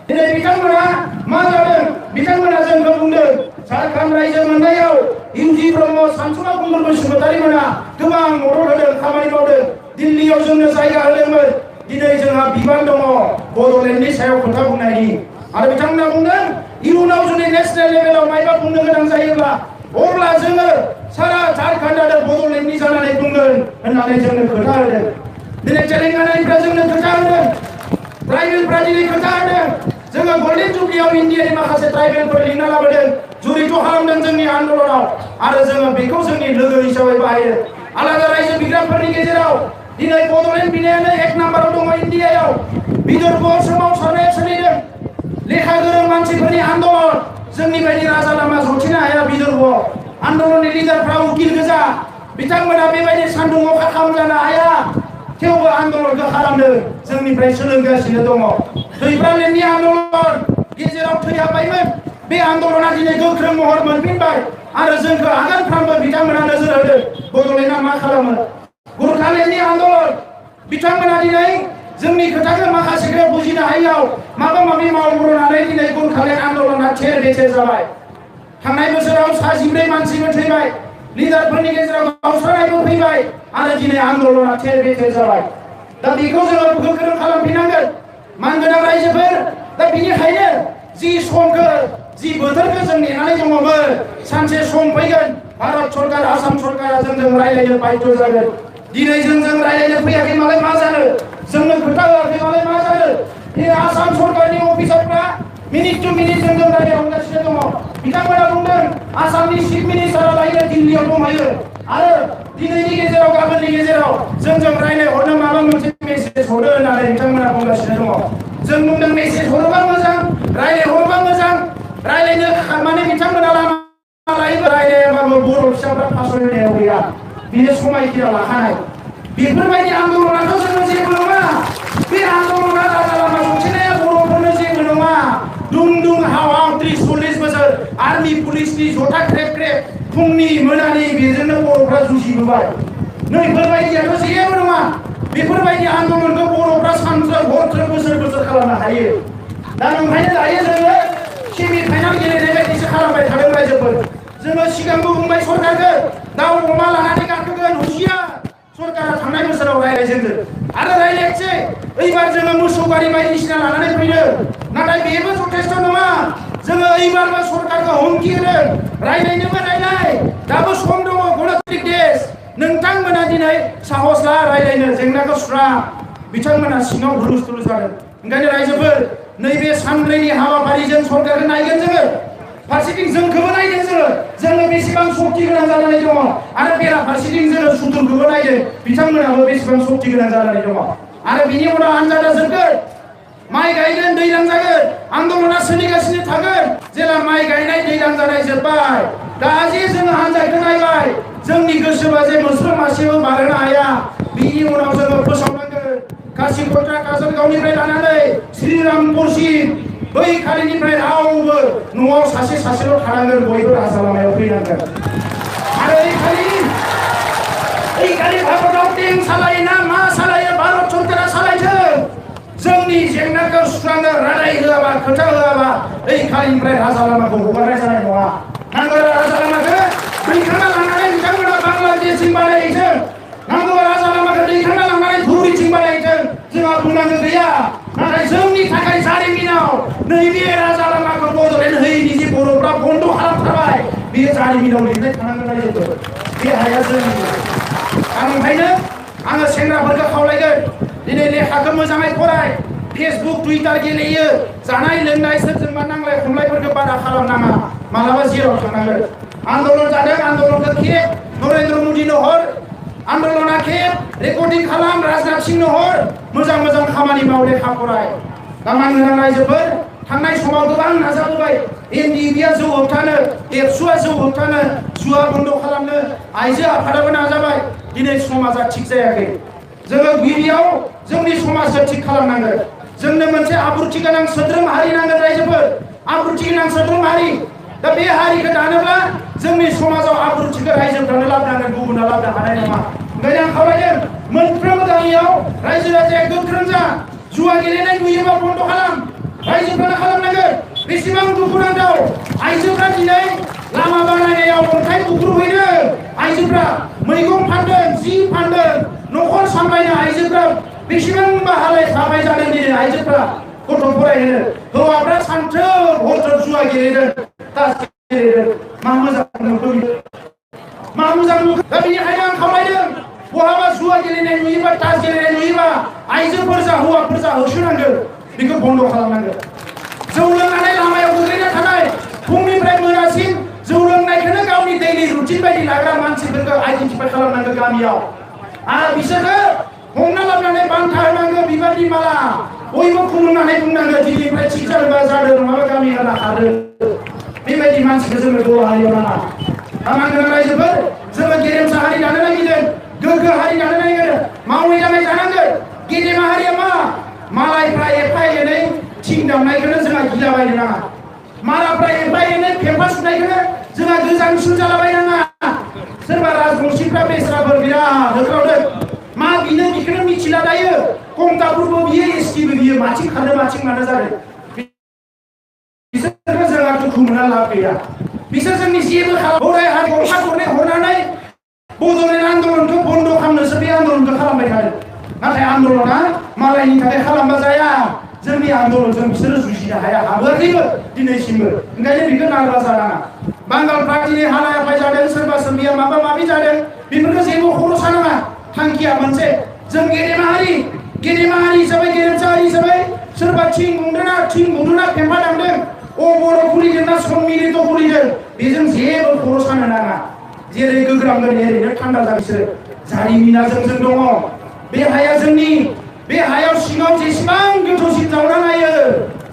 दिनै बिथांमोना मा जादों बिथांमोना जोंखौ बुंदों झारखन्ड रायजो मोननायाव इउजि ब्रह्म सानसुमा कुमार बसुमतारी मोना गोबां मदद होदों खामानि मावदों दिल्लीयाव जोंनो जायगा होदोंमोन दिनै जोंहा बिबान दङ बड'लेण्डनि सायाव खोथा बुंनायनि आरो बिथांमोना बुंदों इयुनाव जुदि नेशनेल लेभेलाव मायबा बुंनो गोनां जायोब्ला अब्ला जोङो सारा झारखन्ड आरो बड'लेण्डनि जानानै बुंगोन होननानै जोंनो खोथा होदों दिनै तेलेंगानानिफ्रा जोंनो खोथा होदों ट्राइबेलफ्रा दिनै खोथा होदों जोङो गल्डेन जुबलियाव इन्डियानि माखासे ट्राइबेलफोर लिंना लाबोदों जुरित खालामदों जोंनि आन्दोलनाव आरो जोङो बेखौ जोंनि लोगो हिसाबै बाहायो आलादा रायजो बिग्रामफोरनि गेजेराव दिनै बड'लेण्ड बिनायानो 1 नाम्बाराव दङ इन्डियायाव बिदर्भआव सोमावसारनाया सोलिदों लेखा गोरों मानसिफोरनि आन्दोलन जोंनि बायदि राजा लामा जथिनो हाया बिदर्भआव आन्दलननि लिडारफ्रा उकिल गोजा बिथांमोना बेबायदि सान्दुं अखा खालामजानो हाया थेवबो आन्दलनखौ खालामदों जोंनिफ्राय सोलोंगासिनो दङ दैफ्रालेण्डनि आन्दलन गेजेराव थैहाबबायमोन बे आन्दलना दिनै गोख्रों महर मोनफिनबाय आरो जोंखौ आगानफ्रामबो बिथांमोना नोजोर होदों बड'लेण्डआ मा खालामो गुरखालेण्डनि आन्दलन बिथांमोना दिनै जोंनि खोथाखौ माखासेखौ बुजिनो हायैयाव माबा माबि मावब्रनानै दिनै गुरखालेण्ड आन्दलना थेर बेथेर जाबाय थांनाय बोसोराव 14 मानसिबो थैबाय लिडारफोरनि गेजेराव गावस्रानायबो फैबाय आरो दिनै आन्दलना थेर बेथेर जाबाय दा बेखौ जोङो गोख्रों खालामफिननांगोन मानगोनां रायजोफोर दा बेनिखायनो जि समखौ जि बोथोरखौ जों नेनानै दङमोन सानसे सम फैगोन भारत सरकार आसाम सरकारा जोंजों रायज्लायनो बाध्य जागोन दिनै जोंजों रायज्लायनो फैयाखै मालाय मा जानो जोंनो खोथा होआखै मालाय मा जानो बे आसाम सरकारनि अफिसारफ्रा मिनिट टु मिनिट जोंजों रायज्लायहरगासिनो दङ बिथांमोना बुंदों आसामनि चिफ मिनिस्टारा लायनो दिल्लीयाव दंहैयो आरो दिनैनि गेजेराव गाबोननि गेजेराव जोंजों रायज्लायहरनो माबा मोनसे मेसेज हरो होननानै बिथांमोना बुंगासिनो दङ जों बुंदों मेसेज हरोबा मोजां रायज्लायहरोबा मोजां रायज्लायनो माने बिथांमोना लामा लायोबा रायज्लायाबाबो बर' फिसाफ्रा फासयनायाव गैया बियो समायखिरा लाखानाय बेफोरबायदि आन्दलनाथ' जोङो जेबो नङा बे आन्दलना राजा लामा जथिनाया बर'फोरनो जेबो नङा दुं दुं हावाव 30-40 बोसोर आर्मि पुलिसनि जथा ख्रेब ख्रेब फुंनि मोनानि बेजोंनो बर'फ्रा जुजिबोबाय नैफोरबायदियाथ' जेबो नङा बेफोरबायदि आन्दलनखौ बर'फ्रा सानथ्रोब हरथ्रोब बोसोर बोसोर खालामनो हायो दा ओंखायनो दायो जोङो सेमि फाइनाल गेलेनाय बायदिसो खालामबाय थादों रायजोफोर जोङो सिगांबो बुंबाय सरकारखौ दाउ अमा लानानै गाखोगोन हुसियार सरकारा थांनाय बोसोराव रायज्लायजेनदों आरो रायज्लायसै एबार जोङो मोसौ गारि बायदिसिना लानानै फैदों नाथाय बेबो जथेस्थ नङा जोङो एबारबो सरकारखौ हुमखि होदों रायज्लायनोबो रायज्लाय दाबो सम दङ गणतन्त्रिक देश नोंथांमोना दिनै साहस ला रायज्लायनो जेंनाखौ सुस्रां बिथांमोना सिङाव हुलुस-थुलुस जादों ओंखायनो रायजोफोर नैबे सानब्रैनि हाबाफारिजों सरकारखौ नायगोन जोङो फारसेथिं जोंखौबो नायदों जोङो बेसेबां सक्ति गोनां जानानै दङ आरो बेराफारसेथिं जोङो सुथुरखौबो नायदों बिथांमोनाबो बेसेबां सक्ति गोनां जानानै दङ आरो बिनि उनाव आनजादा जोबगोन माइ गायगोन दैज्लां जागोन आन्दलना सोलिगासिनो थागोन जेला माइ गायनाय दैज्लां जानाय जोब्बाय दा जे जोङो आनजादखौ नायबाय जोंनि गोसोबा जे मोस्रोम मासेबो बारनो हाया बिनि उनाव जोङो फोसावनांगोन कासिकत्रा काजलगावनिफ्राय लानानै श्रीरामपुरसिम बै खालिनिफ्राय रावबो न'आव सासेल' थानांगोन बयबो राजा लामायाव फैनांगोन आरो ओइ खालि भारतआव टें सालायो ना मा सालायो भारत सरकारा सालायथों जोंनि जेंनाखौ सुस्रांनो रादाय होआबा खोथा होआबा ओइ खालिनिफ्राय राजा लामाखौ हगारनाय जानाय नङा नांगौ राजा लामाखौ दैखांना लांनानै बिथांमोना बांलादेशसिम बानायहैथों नांगौ राजा लामाखौ दैखांना लांनानै धुबुरीसिम बानायहैथों जोंहा बुंनांगौ गैया नाथाय जोंनि थाखाय जारिमिनाव नैबे राजा लामाखौ बड'लेण्ड होयैनि जे बर'फ्रा बन्द खालामथारबाय बेयो जारिमिनाव लिरनाय थानांगोन रायजोफोर बे हाया जोंनि ओंखायनो आङो सेंग्राफोरखौ खावलायगोन दिनै लेखाखौ मोजाङै फराय फेसबुक टुइटार गेलेयो जानाय लोंनाय सोरजोंबा नांलाय खमलायफोरखौ बारा खालामनाङा मालाबा जेराव थांनांगोन आन्दलन जादों आन्दलनखौ खेब नरेन्द्र मदिनो हर आन्दलना खेब रेकर्डिं खालाम राजनाथ सिंहनो हर मोजां खामानि माव लेखा फराय दा मानगोनां रायजोफोर थांनाय समाव गोबां नाजाबोबाय एनडिएफबिआ जौ होबथानो एबसुआ जौ होबथानो जुवा बन्द खालामनो आइजो आफादाबो नाजाबाय दिनै समाजा थिग जायाखै जोङो गिबियाव जोंनि समाजखौ थिग खालामनांगोन जोंनो मोनसे आब्रुथि गोनां सोद्रोम हारि नांगोन रायजोफोर आब्रुथि गोनां सोद्रोम हारि दा बे हारिखौ दानोब्ला जोंनि समाजाव आब्रुथिखौ रायजोफ्रानो लाबोनांगोन गुबुना लाबोनो हानाय नङा ओंखायनो आं खावलायदों मोनफ्रोमबो गामियाव रायजो राजाया गोख्रों जा जुवा गेलेनाय नुयोबा बन्द खालाम रायजोफ्रानो खालामनांगोन बेसेबां दुखुनांथाव आइजोफ्रा दिनै लामा बानायनायाव अन्थाइ बुख्रुबहैदों आइजोफ्रा मैगं फानदों जि फानदों न'खर सामलायनो आइजोफ्रा बेसेबांबा हालाय साबाय जादों दिनै आइजोफ्रा गथ' फरायहोनो हौवाफ्रा सानथ्रोब हरथ्रोब जुवा गेलेदों तास गेलेदों मा मोजां नुखो मा मोजां नुखो दा बेनिखायनो आं खावलायदों बहाबा जुवा गेलेनाय नुयोबा तास गेलेनाय नुयोबा आइजोफोर जा हौवाफोर जा होसोनांगोन बेखौ बन्द खालामनांगोन जौ लोंनानै लामायाव गोग्लैना थानाय फुंनिफ्राय मोनासिम जौ लोंनायखौनो गावनि दैलि रुटिन बायदि लाग्रा मानसिफोरखौ आइडेन्टिफाइ खालामनांगौ गामियाव आरो बिसोरखौ हमना लाबोनानै बान्था होनांगौ बिबारनि माला बयबो खुलुमनानै बुंनांगौ दिनैनिफ्राय थिग जादोंबा जादों नङाबा गामिया नाखादों बे मानसिखौ जोङो बर' हारियाव नाङा। आं गोनां रायजोफोर जोङो गेरेमसा हारि दानो नागिरदों, गोग्गो हारि दानो नागिरदों, मावै दाङै जानांगोन। गेदेमा हारिया मालायफ्रा एफा एनै थिं दामनायखौनो जोंहा गिलाबायनो नाङा। मालायफ्रा एफा एनै फेम्फा सुनायखौनो जोंहा गोजांसुन जालाबायनाङा। सोरबा राजबंशीफ्रा बेस्राफोर बिराद होख्रावदों, मा बिनो बिखौनो मिथिला दायो। कमतापुरबो बियो, एसटिबो बियो, माथिं खारनो माथिं मानो जादों। बिसोरखौ जोंहा दुखु मोनना लाब गैया। बिसोर जोंनि जेबो हरै गरफा गरनै हरनानै बड'लेण्ड आन्दलनखौ बन्द' खालामनोसो बे आन्दलनखौ खालामबाय थादों। नाथाय आन्दलना मालायनि थाखाय खालामबा जाया। जोंनि आन्दलनजों बिसोरो जुजिनो हाया, हाबोआखैबो दिनैसिमबो। ओंखायनो बेखौ नारबा जानाङा। बांगालफ्रा दिनै हालाय-हाफाय जादों, सोरबा सोरबिया माबा माबि जादों, बेफोरखौ जेबो खर' सानाङा। थांखिया मोनसे, जों गेदेमा हारि हिसाबै, गेरेमसा हारि हिसाबै सोरबा थिं बुंदोंना फेम्फा दामदों, बर' खुलिदों ना सम्मिलित खुलिदों, बेजों जेबो खर' सानो नाङा। जेरै गोग्रामगोन ओरैनो थान्दा जागोन। जारिमिना जोंजों दङ। बे हाया जोंनि, बे हायाव सिङाव जेसेबां गोथौसिन जावना नायो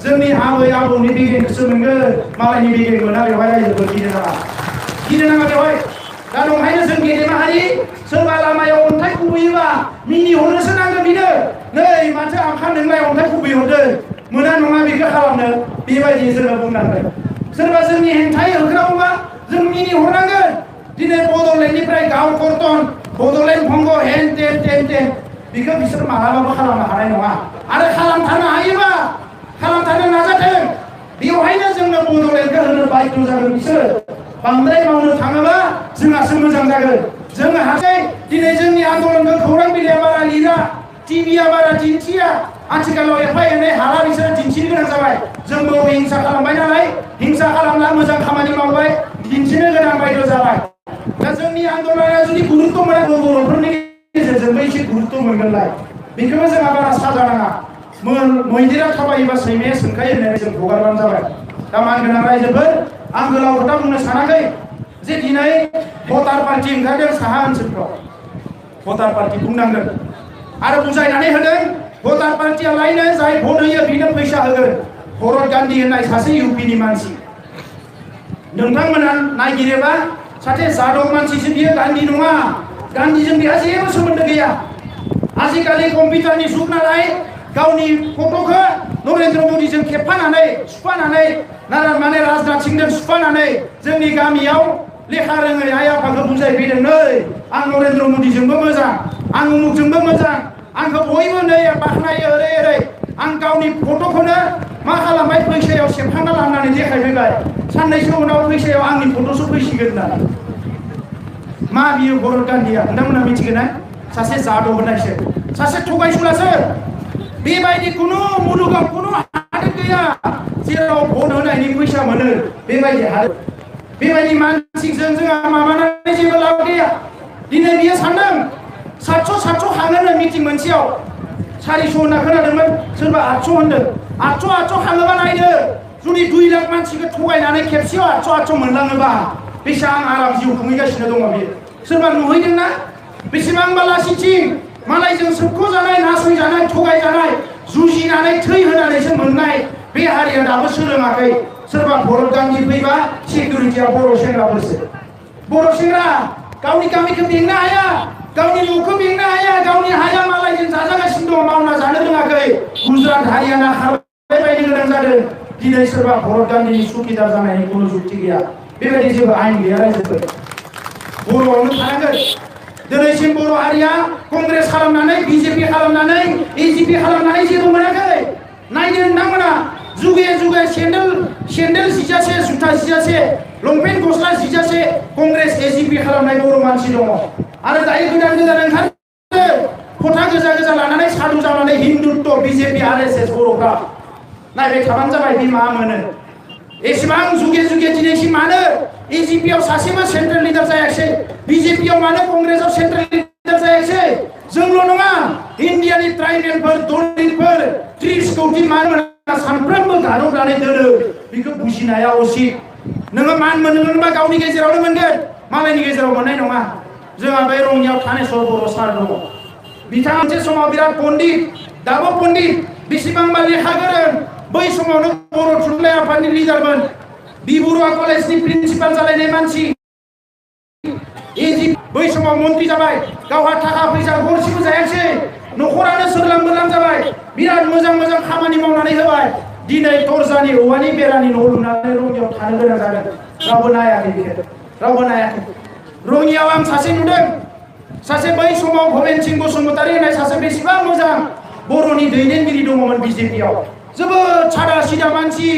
जोंनि आबै आबौनि बेगेंखौसो मोनगोन, मालायनि बेगें मोना। बेवहाय रायजोफोर गिनो नाङा बेवहाय। दा नंखायनो जों गेदेमा हारि, सोरबा लामायाव अन्थाइ खुबैयोबा मिनिहरनोसो नांगौ बिनो। नै माथो आखान नोंलाय अन्थाइ खुबैहरदों, मोना नङा बेखौ खालामनो, बेबायदि जोङो बुंनांगोन। सोरबा जोंनि हेंथायै होख्रावोबा जों मिनिहरनांगोन। दिनै बड'लेण्डनिफ्राय गाव कर्तन, बड'लेण्ड भंग, हेन टेन बेखौ बिसोर मालाबाबो खालामनो हानाय नङा। आरो खालामथारनो हायोबा खालामथारनो नाजाथों। बेवहायनो जोंनो बड'लेण्डखौ होनो बाध्य जागोन बिसोर। बांद्राय मावनो थाङोबा जोंहासो मोजां जागोन। जोङो हासै दिनै जोंनि आन्दलनखौ खौरां बिलाइया बारा लिरा, टिभिया बारा दिन्थिया। आथिखालाव एफा एनै हाला बिसोर दिन्थिनो गोनां जाबाय। जोंबो हिंसा खालामबाय नालाय, हिंसा खालामना मोजां खामानि मावबाय, दिन्थिनो गोनां बायद' जाबाय। दा जोंनि आन्दलना जुदि गुरुत्त' मोना, बर'फोरनि गेजेरजोंबो एसे गुरुत्त' मोनगोनलाय। बेखौबो जोंहा बारा साजा नाङा। मैदेरा थाबायोबा सैमाया सोंखायो होननानै जों हगारबानो जाबाय। दा मानगोनां रायजोफोर, आं गोलाव खोथा बुंनो सानाखै जे दिनै भटार पार्टि ओंखारदों साहा ओनसोलफ्राव। भटार पार्टि बुंनांगोन आरो बुजायनानै होदों। भटार पार्टिया लायनो जाय भट होयो बेनो फैसा होगोन। भरत गान्धी होननाय सासे इउपिनि मानसि, नोंथांमोना नायगिरोबा सासे जादब मानसिसो, बियो गान्धी नङा। गान्धीजों बेहा जेबो सोमोन्दो गैया। आजिखालि कम्पिउटारनि जुग नालाय, गावनि फट'खौ नरेन्द्र मदिजों खेबफानानै सुफानानै माने राजनाथ सुफानानै जोंनि गामियाव लेखा रोङै आइ आफाखौ बुजायफैदों। नै आं नरेन्द्र मदिजोंबो मोजां, आं उमुकजोंबो मोजां, आंखौ बयबो नै बाख्नायो ओरै ओरै। आं गावनि फट'खौनो मा खालामबाय, फैसायाव सेबखांना लांनानै देखायफैबाय। साननैसो उनाव फैसायाव आंनि फट'सो फैसिगोन होननानै। मा बियो भरत गान्धीया? नोंथांमोना मिथिगोन ना? सासे जादब होननायसो, सासे थगायसुलासो। बेबायदि खुनु मुलुगाव खुनु हादोर गैया जेराव भट होनायनि फैसा मोनो। बेबायदि हादोर, बेबायदि मानसिजों जोंहा माबानानै जेबो लाब गैया। दिनै बियो सानदों 700 हाङोनो मिटिं मोनसेयाव। 400 होनना खोनादोंमोन, सोरबा 800 होनदों। 800 खाङोबा नायदो, जुदि 2 लाख मानसिखौ थगायनानै खेबसेयाव 800 मोनलाङोबा बेसेबां आराम जिउ खुंहैगासिनो दङ बियो। सोरबा नुहैदोंना? बेसेबांबा लासिथिं मालायजों सोबख'जानाय, नासयजानाय, थगायजानाय, जुजिनानै थै होनानैसो मोननाय बे हारिया दाबो सोलोङाखै। सोरबा भरत गान्धी फैबा सिकिउरिटिया बर' सेंग्राफोरसो। बर' सेंग्रा गावनि गामिखौ बेंनो हाया, गावनि न'खौ बेंनो हाया, गावनि हाया मालायजों जाजागासिनो दङ, मावना जानो रोङाखै। गुजरात हारियाना खारबाय बायनो गोनां जादों। दिनै सोरबा भरत गान्धीनि सुखिदार जानायनि खुनु जुक्ति गैया। बेबायदि जेबो आयेन गैया रायजोफोर। बर'आवनो थानांगोन। दिनैसिम बर' हारिया कंग्रेस खालामनानै, बिजेपि खालामनानै, एजिपि खालामनानै जेबो मोनाखै। नायदो नोंथांमोना, जुगे जुगे सेन्देल जिजासे, जुथा जिजासे, लंपेन्ट गस्ला जिजासे कंग्रेस एजिपि खालामनाय बर' मानसि दङ। आरो दायो गोदान ओंखारदों, फथा गोजा गोजा लानानै साधु जानानै हिन्दुत्व, बिजेपि आरएसएस बर'फ्रा। नायबाय थाबानो जाबाय बे मा मोनो। एसेबां जुगे जुगे दिनैसिम मानो एजिपिआव सासेबो सेन्ट्रेल लिडार जायाखै, बिजेपिआव मानो कंग्रेसआव सेन्ट्रेल लिडार जायाखै? जोंल' नङा, इन्डियानि ट्राइबेलफोर, दलितफोर 30 कौटि मानो मोना सानफ्रोमबो गादबनानै दोनो। बेखौ बुजिनाया उचित। नोङो मान मोनोबा गावनि गेजेरावनो मोनगोन, मालायनि गेजेराव मोननाय नङा। जोंहा बे रङियाव थानेश्वर बर' सार दङ। बिथाङा मोनसे समाव बिराद पण्डित, दाबो पण्डित, बेसेबांबा लेखा गोरों। बै समावनो बर' थुनलाइ आफादनि लिडारमोन। बिबुरुवा कलेजनि प्रिन्सिपाल जालायनाय मानसि एजि बै समाव मन्त्रि जाबाय गावहा थाखा फैसा गरसेबो जायासै न'खरानो सोरलां बोरलां जाबाय बिराद मोजां मोजां खामानि मावनानै होबाय दिनै दरजानि औवानि बेरानि न' लुनानै रङियाव थानो गोनां जादों रावबो नायाखै बेखौ रावबो नायाखै रङियाव आं सासे नुदों सासे बै समाव भबेन सिंह बसुमतारी होननाय सासे बेसेबां मोजां बर'नि दैदेनगिरि दङमोन बिजेपियाव जोबोद सादा सिदा मानसि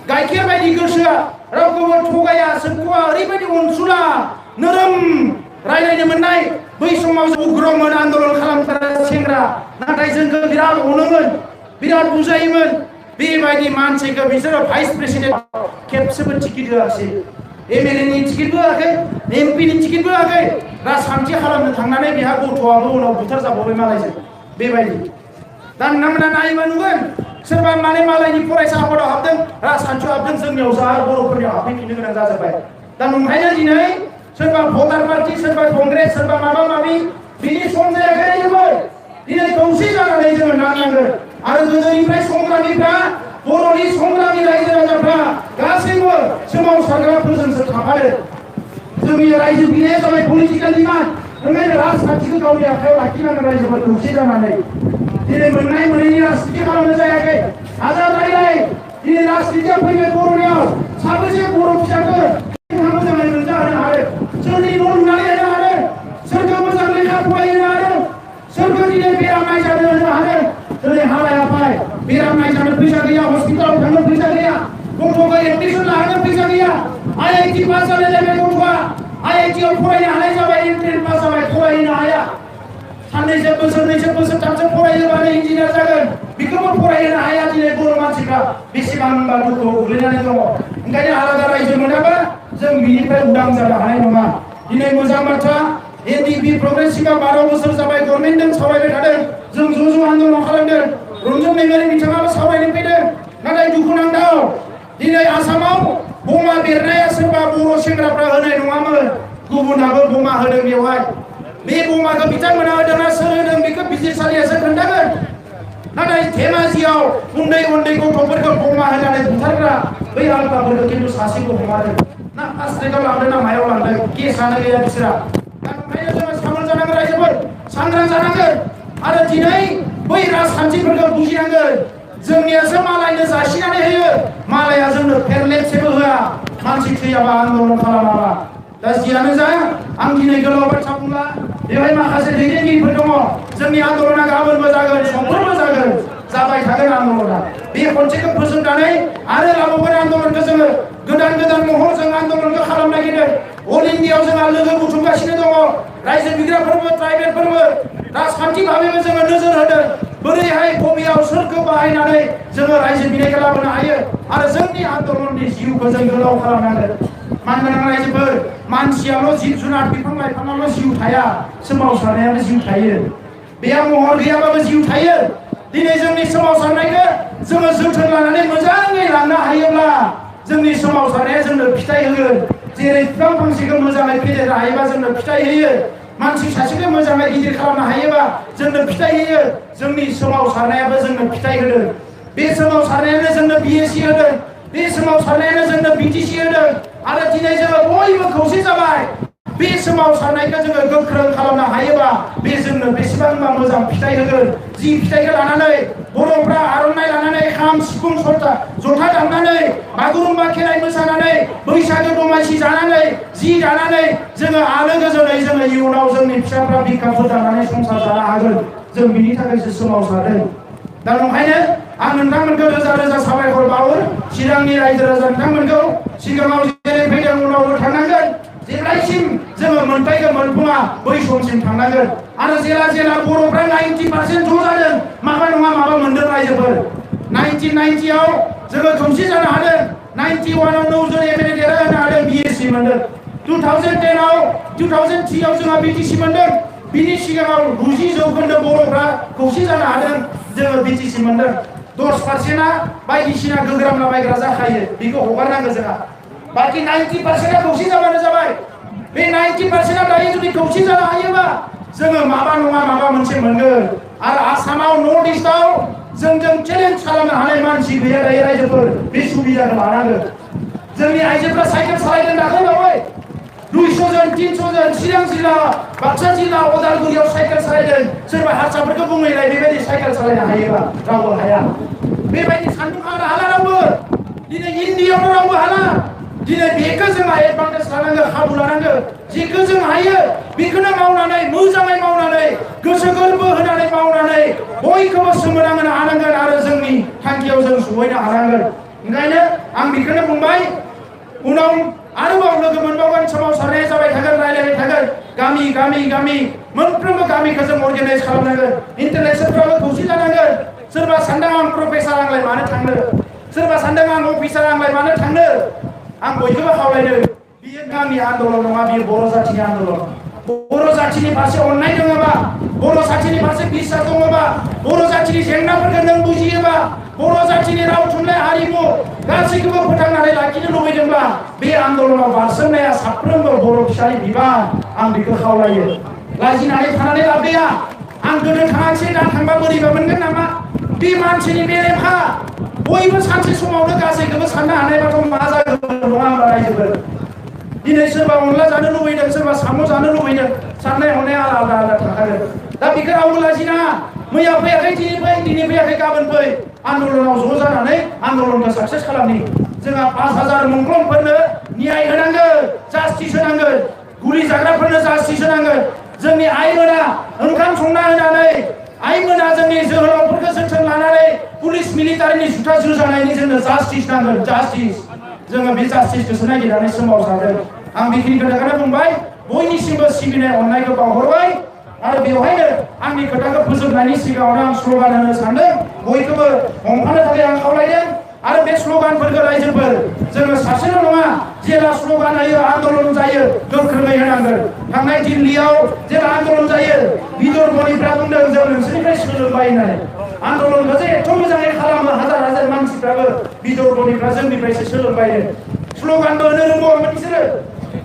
गाइखेर बायदि गोसोआ रावखौबो थगाया सोरखौबा ओरैबायदि अनसुला नरम रायलायनो मोननाय बै समाव उग्रमोन आन्दोलन खालामग्रा सेंग्रा नाथाय जोंखौ बिराद अनोमोन बिराद बुजायोमोन बेबायदि मानसिखौ बिसोरो भाइस प्रेसिडेन्ट खेबसेबो टिकेट होआसै एमएलए नि टिकेट होआखै एमपि नि टिकेट होआखै राजखान्थि खालामनो थांनानै बिहा गथ'आबो उनाव बुथार जाबावबाय मालायजों बेबायदि दा नोंथांमोना नायबा नुगोन सोरबा माने मालायनि फरायसा आफादाव हाबदों राजखान्थियाव हाबदों जोंनियाव जा बर'फोरनियाव हाबफैफिननो गोनां जाजोब्बाय दा नंखायनो दिनै सोरबा भटार पार्टी सोरबा कंग्रेस सोरबा माबा माबि बिनि सम जायाखै जोबोद दिनै खौसे जानानै जोङो नांनांगोन आरो गोदोनिफ्राय संग्रामिफ्रा बर'नि संग्रामि रायजो राजाफ्रा गासैबो सोमावसारग्राफोरजोंसो थाफादों जोंनि रायजो बिनाया जाबाय पलिटिकेल डिमान्ड ओंखायनो राजखान्थिखौ गावनि आखायाव लाखिनांगोन रायजोफोर खौसे जानानै दिनै मोननाय मोनैनि राजखान्थि खालामनो जायाखै आजाद रायलाय दिनै राजखान्थिया फैबाय बर'नियाव साबेसे बर' फिसाफोर मोजाङै मोनजाहोनो हादों सोरनि न' लुनानै होनो हादों सोरखौ मोजां लेखा फरायहोनो हादों सोरखौ दिनै बेराम नायजानो होनो हादों दिनै हालायाफाय बेराम नायजानो फैसा गैया हस्पिटालाव थांनो फैसा गैया गथ'खौ एडमिसन लाहोनो फैसा गैया IIT पास जानाय जाबाय गथ'आ IIT आव फरायनो हानाय जाबाय एन्ट्रेन्स पास जाबाय फरायनो हाया साननैसो बोसोरनैसो बोसोरथामसो फरायोबानो इन्जिनियार जागोन बेखौबो फरायहोनो हाया दिनै बर' मानसिफ्रा बेसेबांबा दुखुआव गोग्लैनानै दङ ओंखायनो आलादा रायजो मोनाबा जों बिनिफ्राय उदां जानो हानाय नङा दिनै मोजां बाथ्रा एनडिपि प्रग्रेसिभआ 12 बोसोर जाबाय गभर्नमेन्टजों सावरायबाय थादों जों ज' आन्दोलन खालामदों रन्जन मेमोरि बिथाङाबो सावरायनो फैदों नाथाय दुखुनांथाव दिनै आसामाव बमा बेरनाया सोरबा बर' सेंग्राफ्रा होनाय नङामोन गुबुनाबो बमा होदों बेवहाय बे बमाखौ बिथांमोना होदोंना सोर होदों बेखौ बिजिरसालियासो खोन्थागोन नाथाय धेमाजियाव उन्दै उन्दै गथ'फोरखौ बमा होनानै बुथारग्रा बै आलगाफोरखौ खिन्थु सासेबो हमारो ना फार्स्ट रेगाव लांदों ना मायाव लांदों केसानो गैया बिसोरा दा ओंखायनो जोङो सामोल जानांगोन रायजोफोर सांग्रां जानांगोन आरो दिनै बै राजखान्थिफोरखौ बुजिनांगोन जोंनियासो मालायनो जासिनानै होयो मालाया जोंनो फेरलेबसेबो होआ मानसि थैयाबा आन्दोलन खालामाबा दा जियानो जा आं दिनै गोलाव बाथ्रा बुंला बेवहाय माखासे दैदेनगिरिफोर दङ जोंनि आन्दोलना गाबोनबो जागोन समफोरबो जागोन जाबाय थागोन आन्दोलना बे खनसेखौ फोजोबनानै आरो लाबोगोन आन्दोलनखौ जोङो गोदान गोदान महर जों आन्दोलनखौ खालामनो नागिरदों अल इन्डियायाव जोंहा लोगो बुथुमगासिनो दङ रायजो बिग्राफोरबो ट्राइबेलफोरबो राजखान्थि भाबैबो जोङो नोजोर होदों बोरैहाय बबेयाव सोरखौ बाहायनानै जोङो रायजो बिनायखौ लाबोनो हायो आरो जोंनि आन्दोलननि जिउखौ जों गोलाव खालामनांगोन मानगोनां रायजोफोर मानसियाल' जिब जुनार बिफां लाइफाङाल' जिउ थाया सोमावसारनायाबो जिउ थायो बेहा महर गैयाबाबो जिउ थायो दिनै जोंनि सोमावसारनायखौ जोङो जोथोन लानानै मोजाङै लांनो हायोब्ला जोंनि सोमावसारनाया जोंनो फिथाइ होगोन जेरै बिफां फांसेखौ मोजाङै फेदेरनो हायोबा जोंनो फिथाइ होयो मानसि सासेखौ मोजाङै गिदिर खालामनो हायोबा जोंनो फिथाइ होयो जोंनि सोमावसारनायाबो जोंनो फिथाइ होदों बे सोमावसारनायानो जोंनो बिएसि होदों बे सोमावसारनायानो जोंनो बिटिसि होदों आरो दिनै जोङो बयबो खौसे जाबाय बे सोमावसारनायखौ जोङो गोख्रों खालामनो हायोबा बे जोंनो बेसेबांबा मोजां फिथाइ होगोन जि फिथाइखौ लानानै बर'फ्रा आर'नाइ लानानै खाम सिफुं जथा दामनानै बागुरुम्बा खेराइ मोसानानै बैसागो दमासि जानानै जि दानानै जोङो आलो गोजोनै जोङो इयुनाव जोंनि फिसाफ्रा बिखा फोदांनानै संसार जानो हागोन जों बिनि थाखायसो सोमावसारदों दा नंखायनो आं नोंथांमोनखौ रोजा रोजा साबायखर बावो चिरांनि रायजो राजा नोंथांमोनखौ सिगाङाव जेरै फैदों उनावबो थांनांगोन जेब्लायसिम जोङो मोनथायखौ मोनफुङा बै समसिम थांनांगोन आरो जेला बर'फ्रा 90% ज' जादों माबा नङा माबा मोनदों रायजोफोर 1990 आव जोङो खौसे जानो हादों 91 आव 9 जन एमएलए देरहाहोनो हादों बिएसि मोनदों 2010 आव 2003 आव जोंहा बिटिसि मोनदों बिनि सिगाङाव 90% बर'फ्रा खौसे जानो हादों जोङो बिटिसि मोनदों 10%आ बायदिसिना गोग्रामला बायग्रा जाखायो बेखौ हगारनांगौ जोंहा बाखि 90%आ खौसे जाबानो जाबाय बे 90%आ दायो जुदि खौसे जानो हायोबा जोङो माबा नङा माबा मोनसे मोनगोन आरो आसामाव नर्थ इस्टआव जोंजों चेलेन्ज खालामनो हानाय मानसि गैया दायो रायजोफोर बे सुबिदाखौ लानांगोन जोंनि आइजोफ्रा साइकेल सालायदों दाख्लैबावै 200 जन 300 जन चिरां जिल्ला बाक्सा जिल्ला उदालगुरियाव साइकेल सालायदों सोरबा हारसाफोरखौ बुंलायलाय बेबायदि साइकेल सालायनो हायोबा रावबो हाया बेबायदि सान्दुं खारा हाला रावबो दिनै इन्डियायावनो रावबो हाला दिनै बेखौ जोंहा एडभान्टेज लानांगौ खाबु लानांगौ जेखौ जों हायो बेखौनो मावनानै मोजाङै मावनानै गोसो गोरबो होनानै मावनानै बयखौबो सोमोनांहोनो हानांगोन आरो जोंनि थांखियाव जों सहैनो हानांगोन ओंखायनो आं बेखौनो बुंबाय उनाव आरोबाव लोगो मोनबावगोन सोमावसारनाया जाबाय थागोन रायलायबाय थागोन गामि गामि गामि मोनफ्रोमबो गामिखौ जों अर्गानाइज खालामनांगोन इन्टेलेक्सुवेलफ्राबो खौसे जानांगोन सोरबा सानदों आं प्रफेसार आंलाय मानो थांनो सोरबा सानदों आं अफिसार आंलाय मानो थांनो आं बयखौबो खावलायदों बियो गामि आन्दोलन नङा बियो बर' जाथिनि आन्दोलन बर' जाथिनि फारसे अननाय दङबा बर' जाथिनि फारसे बिसास दङबा बर' जाथिनि जेंनाफोरखौ नों बुजियोबा बर' जाथिनि राव थुनलाइ हारिमु गासैखौबो फोथांनानै लाखिनो लुबैदोंब्ला बे आन्दोलनाव बारसोमनाया साफ्रोमबो बर' फिसानि बिबान आं बेखौ खावलायो लाजिनानै थानानै लाब गैया आं गोदो थाङाखिसै दा थांबा बोरैबा मोनगोन नामा बे मानसिनि मेलेमहा बयबो सानसे समावनो गासैखौबो साननो हानायबाथ' मा जागोन नङा होनबा रायजोफोर दिनै सोरबा अनला जानो लुबैदों सोरबा साम' जानो लुबैदों साननाय हनाया आलादा आलादा थाखागोन दा बेखौ रावबो लाजिनाङा मैया फैयाखै दिनै फैयाखै गाबोन फै आन्दोलनाव ज' जानानै आन्दोलनखौ साक्सेस खालामनि जोंहा 5000 मुंख्लंफोरनो न्याय होनांगोन जास्टिस होनांगोन गुलि जाग्राफोरनो जास्टिस होनांगोन जोंनि आइमोना ओंखाम संना होनानै आइमोना जोंनि जोहोलावफोरखौ जोथोन लानानै पुलिस मिलिटारिनि जुथा जोजानायनि जोंनो जास्टिस नांगोन जास्टिस जोङो बे जास्टिसखौसो नागिरनानै सोमावसारदों आं बेखिनि खोथाखौनो बुंबाय बयनिसिमबो सिबिनाय अननायखौ बावहरबाय आरो बेवहायनो आंनि खोथाखौ फोजोबनायनि सिगाङावनो आं स्ल'गान होनो सानदों बयखौबो हमफानो थाखाय आं खावलायदों आरो बे स्ल'गानफोरखौ रायजोफोर जोङो सासेल' नङा जेला स्ल'गान होयो आन्दोलन जायो गोख्रोङै होनांगोन थांनाय दिल्लीयाव जेला आन्दोलन जायो बिदर्भनिफ्रा बुंदों जों नोंसोरनिफ्राय सोलोंबाय होननानै आन्दोलनखौ जे एथ' मोजाङै खालामो हाजार हाजार मानसिफ्राबो बिदर्भनिफ्रा जोंनिफ्रायसो सोलोंबाय स्ल'गानबो होनो रोंबावोमोन बिसोरो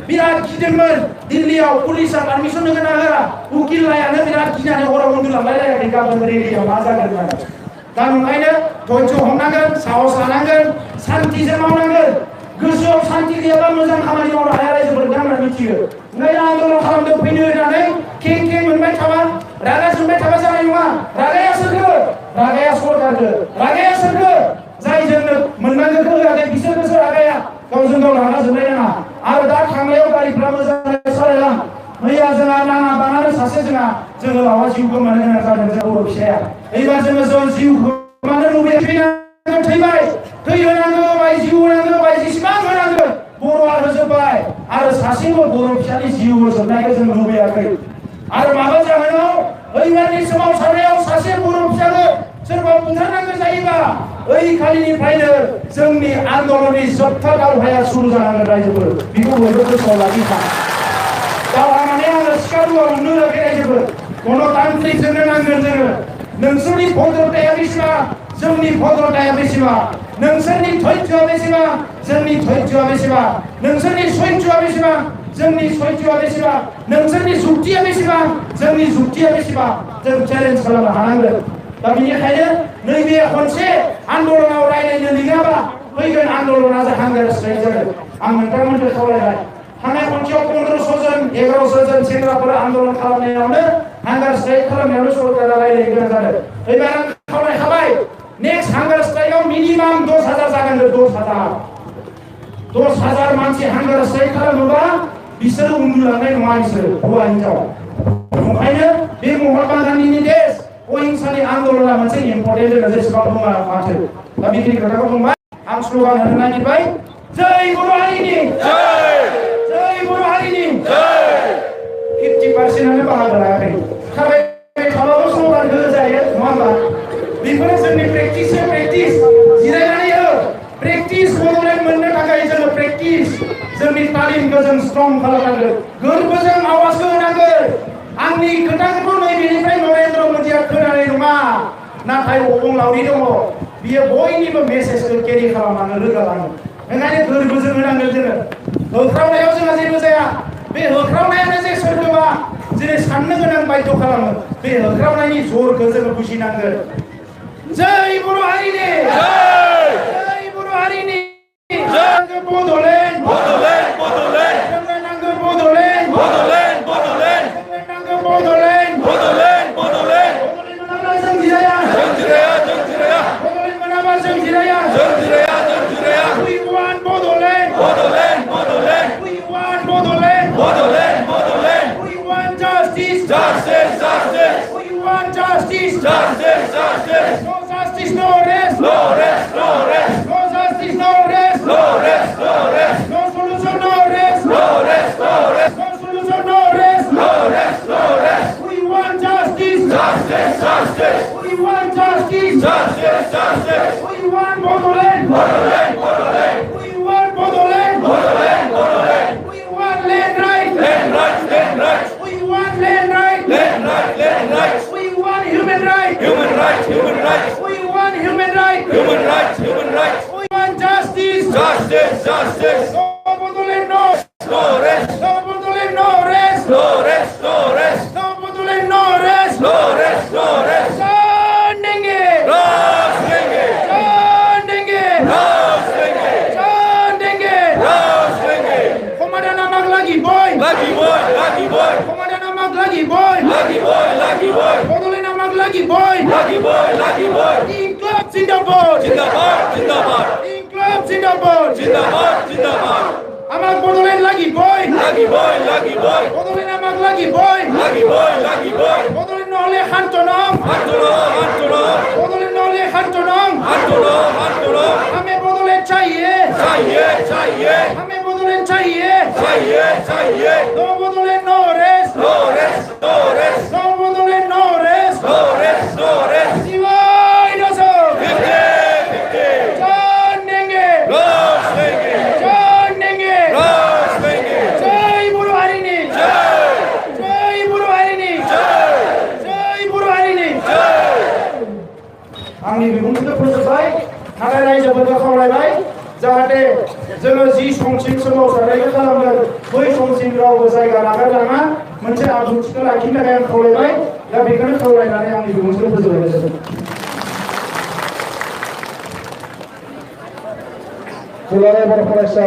बिराद गिदोंमोन दिल्लीयाव पुलिसा पारमिसन होगोन ना होआ उकिल लायानो बिराद गिनानै हराव उन्दुलांलाय लायाखै गाबोन रेलियाव मा जागोन होननानै दा ओंखायनो धैर्य हमनांगोन साहस लानांगोन सान्थिजों मावनांगोन गोसोआव सान्थि गैयाबा मोजां खामानि मावनो हाया रायजोफोर होनना मिथियो ओंखायनो आन्दोलन खालामदों फैनो होननानै खें खें मोनबाय थाबा रागा जोंबाय थाबा जानाय नङा रागाया सोरखो रागाया सरकारखो रागाया सोरखो जाय जोंनो मोननांगौखौ होआखै बिसोरखौसो रागाया गावजों गाव रागा जोंलाय नाङा आरो दा थांनायाव गारिफ्रा मोजाङै सालायलां मैया जोंहा नाङा बाङानो सासे जोहोलावा जिउ गोमानो गोनां जादों जों बर' फिसाया एबार जों जिउ गोमानो लुबैयाखै थैबाय थैहोनांगौ बाय जिउ होनांगौ बाय जेसेबां होनांगौ बर'आ होजोब्बाय आरो सासेबो बर' फिसानि जिउ होजोबनायखौ जों लुबैयाखै आरो माबा जाहोनाव ओइबारनि सोमावसारनायाव सासे बर' फिसाखौ सोरबा बुथारनांगौ जायोबा ओइ खालिनिफ्रायनो जोंनि आन्दोलननि जोबथा दावहाया सुरु जानांगोन रायजोफोर बेखौ बयबो गोसोआव लाखिखा दावहा माने आङो सिखा रुवा मोननो होआखै रायजोफोर गणतान्त्रिकजोंनो नांगोन जोङो नोंसोरनि भद्रताया बेसेबां जोंनि भद्रताया बेसेबां नोंसोरनि धैर्यआ बेसेबां जोंनि धैर्यआ बेसेबां नोंसोरनि सैत्यआ बेसेबां जोंनि सैत्यआ बेसेबां नोंसोरनि जुक्तिया बेसेबां जोंनि जुक्तिया बेसेबां जों चेलेन्ज खालामनो हानांगोन दा बेनिखायनो नैबे खनसे आन्दोलनाव रायज्लायनो लिङाबा फैगोन आन्दोलना हांगार स्ट्राइक जागोन आं नोंथांमोनखौ खावलायबाय थांनाय खनसेयाव 1500 जन 1100 जन सेंग्राफोरा आन्दोलन खालामनायावनो हांगार स्ट्राइक खालामनायावनो सरकारा रायज्लायनो गोनां जादों एबार आं खावलायखाबाय नेक्स्ट हांगार स्ट्राइकआव मिनिमाम 10,000 जानांगोन 10,000 मानसि हांगार स्ट्राइक खालामोबा बिसोरो उन्दुलांनाय नङा बिसोरो हौवा हिनजाव ओंखायनो बे महात्मा गान्धीनि देश अहिंसानि आन्दोलना मोनसे इम्पर्टेन्ट होनो जेसेबां बुङा माथो दा बेखिनि खोथाखौ बुंबाय आं स्ल'गान होनो नागिरबाय जय बर' हारिनि जय बर' हारिनि 50% बाहागो लायाखै थाबायबाय थाबाबो स्ल'गानखौ होजायो नङा होमबा बेफोरो जोंनि प्रेक्टिस जिरायनानै हो प्रेक्टिस बड'लेण्ड मोननो थाखाय जोङो प्रेक्टिस जोंनि तालिमखौ जों स्ट्रं खालामनांगोन गोरबोजों आवाजखौ होनांगोन आंनि खोथाखौथ' नैबेनिफ्राय नरेन्द्र मदिया खोनानाय नङा नाथाय अबंलावरि दङ बियो बयनिबो मेसेजखौ केरि खालामनानै रोगालाङो ओंखायनो गोरबोजों होनांगोन जोङो होख्रावनायाव जोंहा जेबो जाया बे होख्रावनायानो जे सोरखौबा जेरै साननो गोनां बायद' खालामो बे होख्रावनायनि जरखौ जोङो बुजिनांगोन जय बर' हारिनि जय बर' हारिनि Bodoland justice. No Bodoland, no. No rest. No Bodoland, no rest. No rest. No rest. No Bodoland, no rest. No rest. No rest. John Dengue. Rose Dengue. John Dengue. Rose Dengue. John Dengue. Rose Dengue. Komandan Amak lagi, boy. Lucky boy. Lucky boy. Komandan Amak lagi, boy. Lucky boy. Lucky boy. Bodoland Amak lagi, boy. Lucky boy. Lucky boy. Inkılap Zindabad. Zindabad. Zindabad. Inkılap Zindabad. Zindabad. Zindabad. Amak Bodoland lagi, boy. Lucky boy. Lucky boy. Bodoland Amak lagi, boy. Lucky boy. Lucky boy. Bodoland noleh Hantonong. Hantunom. Hantunom. Bodoland noleh Hantonong. Hantunom. Hantunom. हमें बोदोलैंड चाहिए चाहिए. चाहिए. हमें बोदोलैंड चाहिए चाहिए. चाहिए. नो बोदोलैंड नो rest No rest. No rest. नो बोदोलैंड नो rest No rest. No rest. सिवाय दसो 50. जान देंगे Rose Dengue. जान देंगे Rose Dengue. जय बुरु हरिनी जय बुरु हरिनी जय बुरु हरिनी आंनि बिबुंथिखौ फोजोबबाय नाथाय रायजोफोरखौ खावलायबाय जाहाथे जोङो जि समसिम सोमावसारनायखौ खालामगोन बै समसिम रावबो जायगा नागारलाङा मोनसे आब्रुथिखौ लाखिनो थाखाय आं खावलायबाय दा बेखौनो खावलायनानै आंनि बिबुंथिखौ फोजोबनाय जादों दुलाराय बर' फरायसा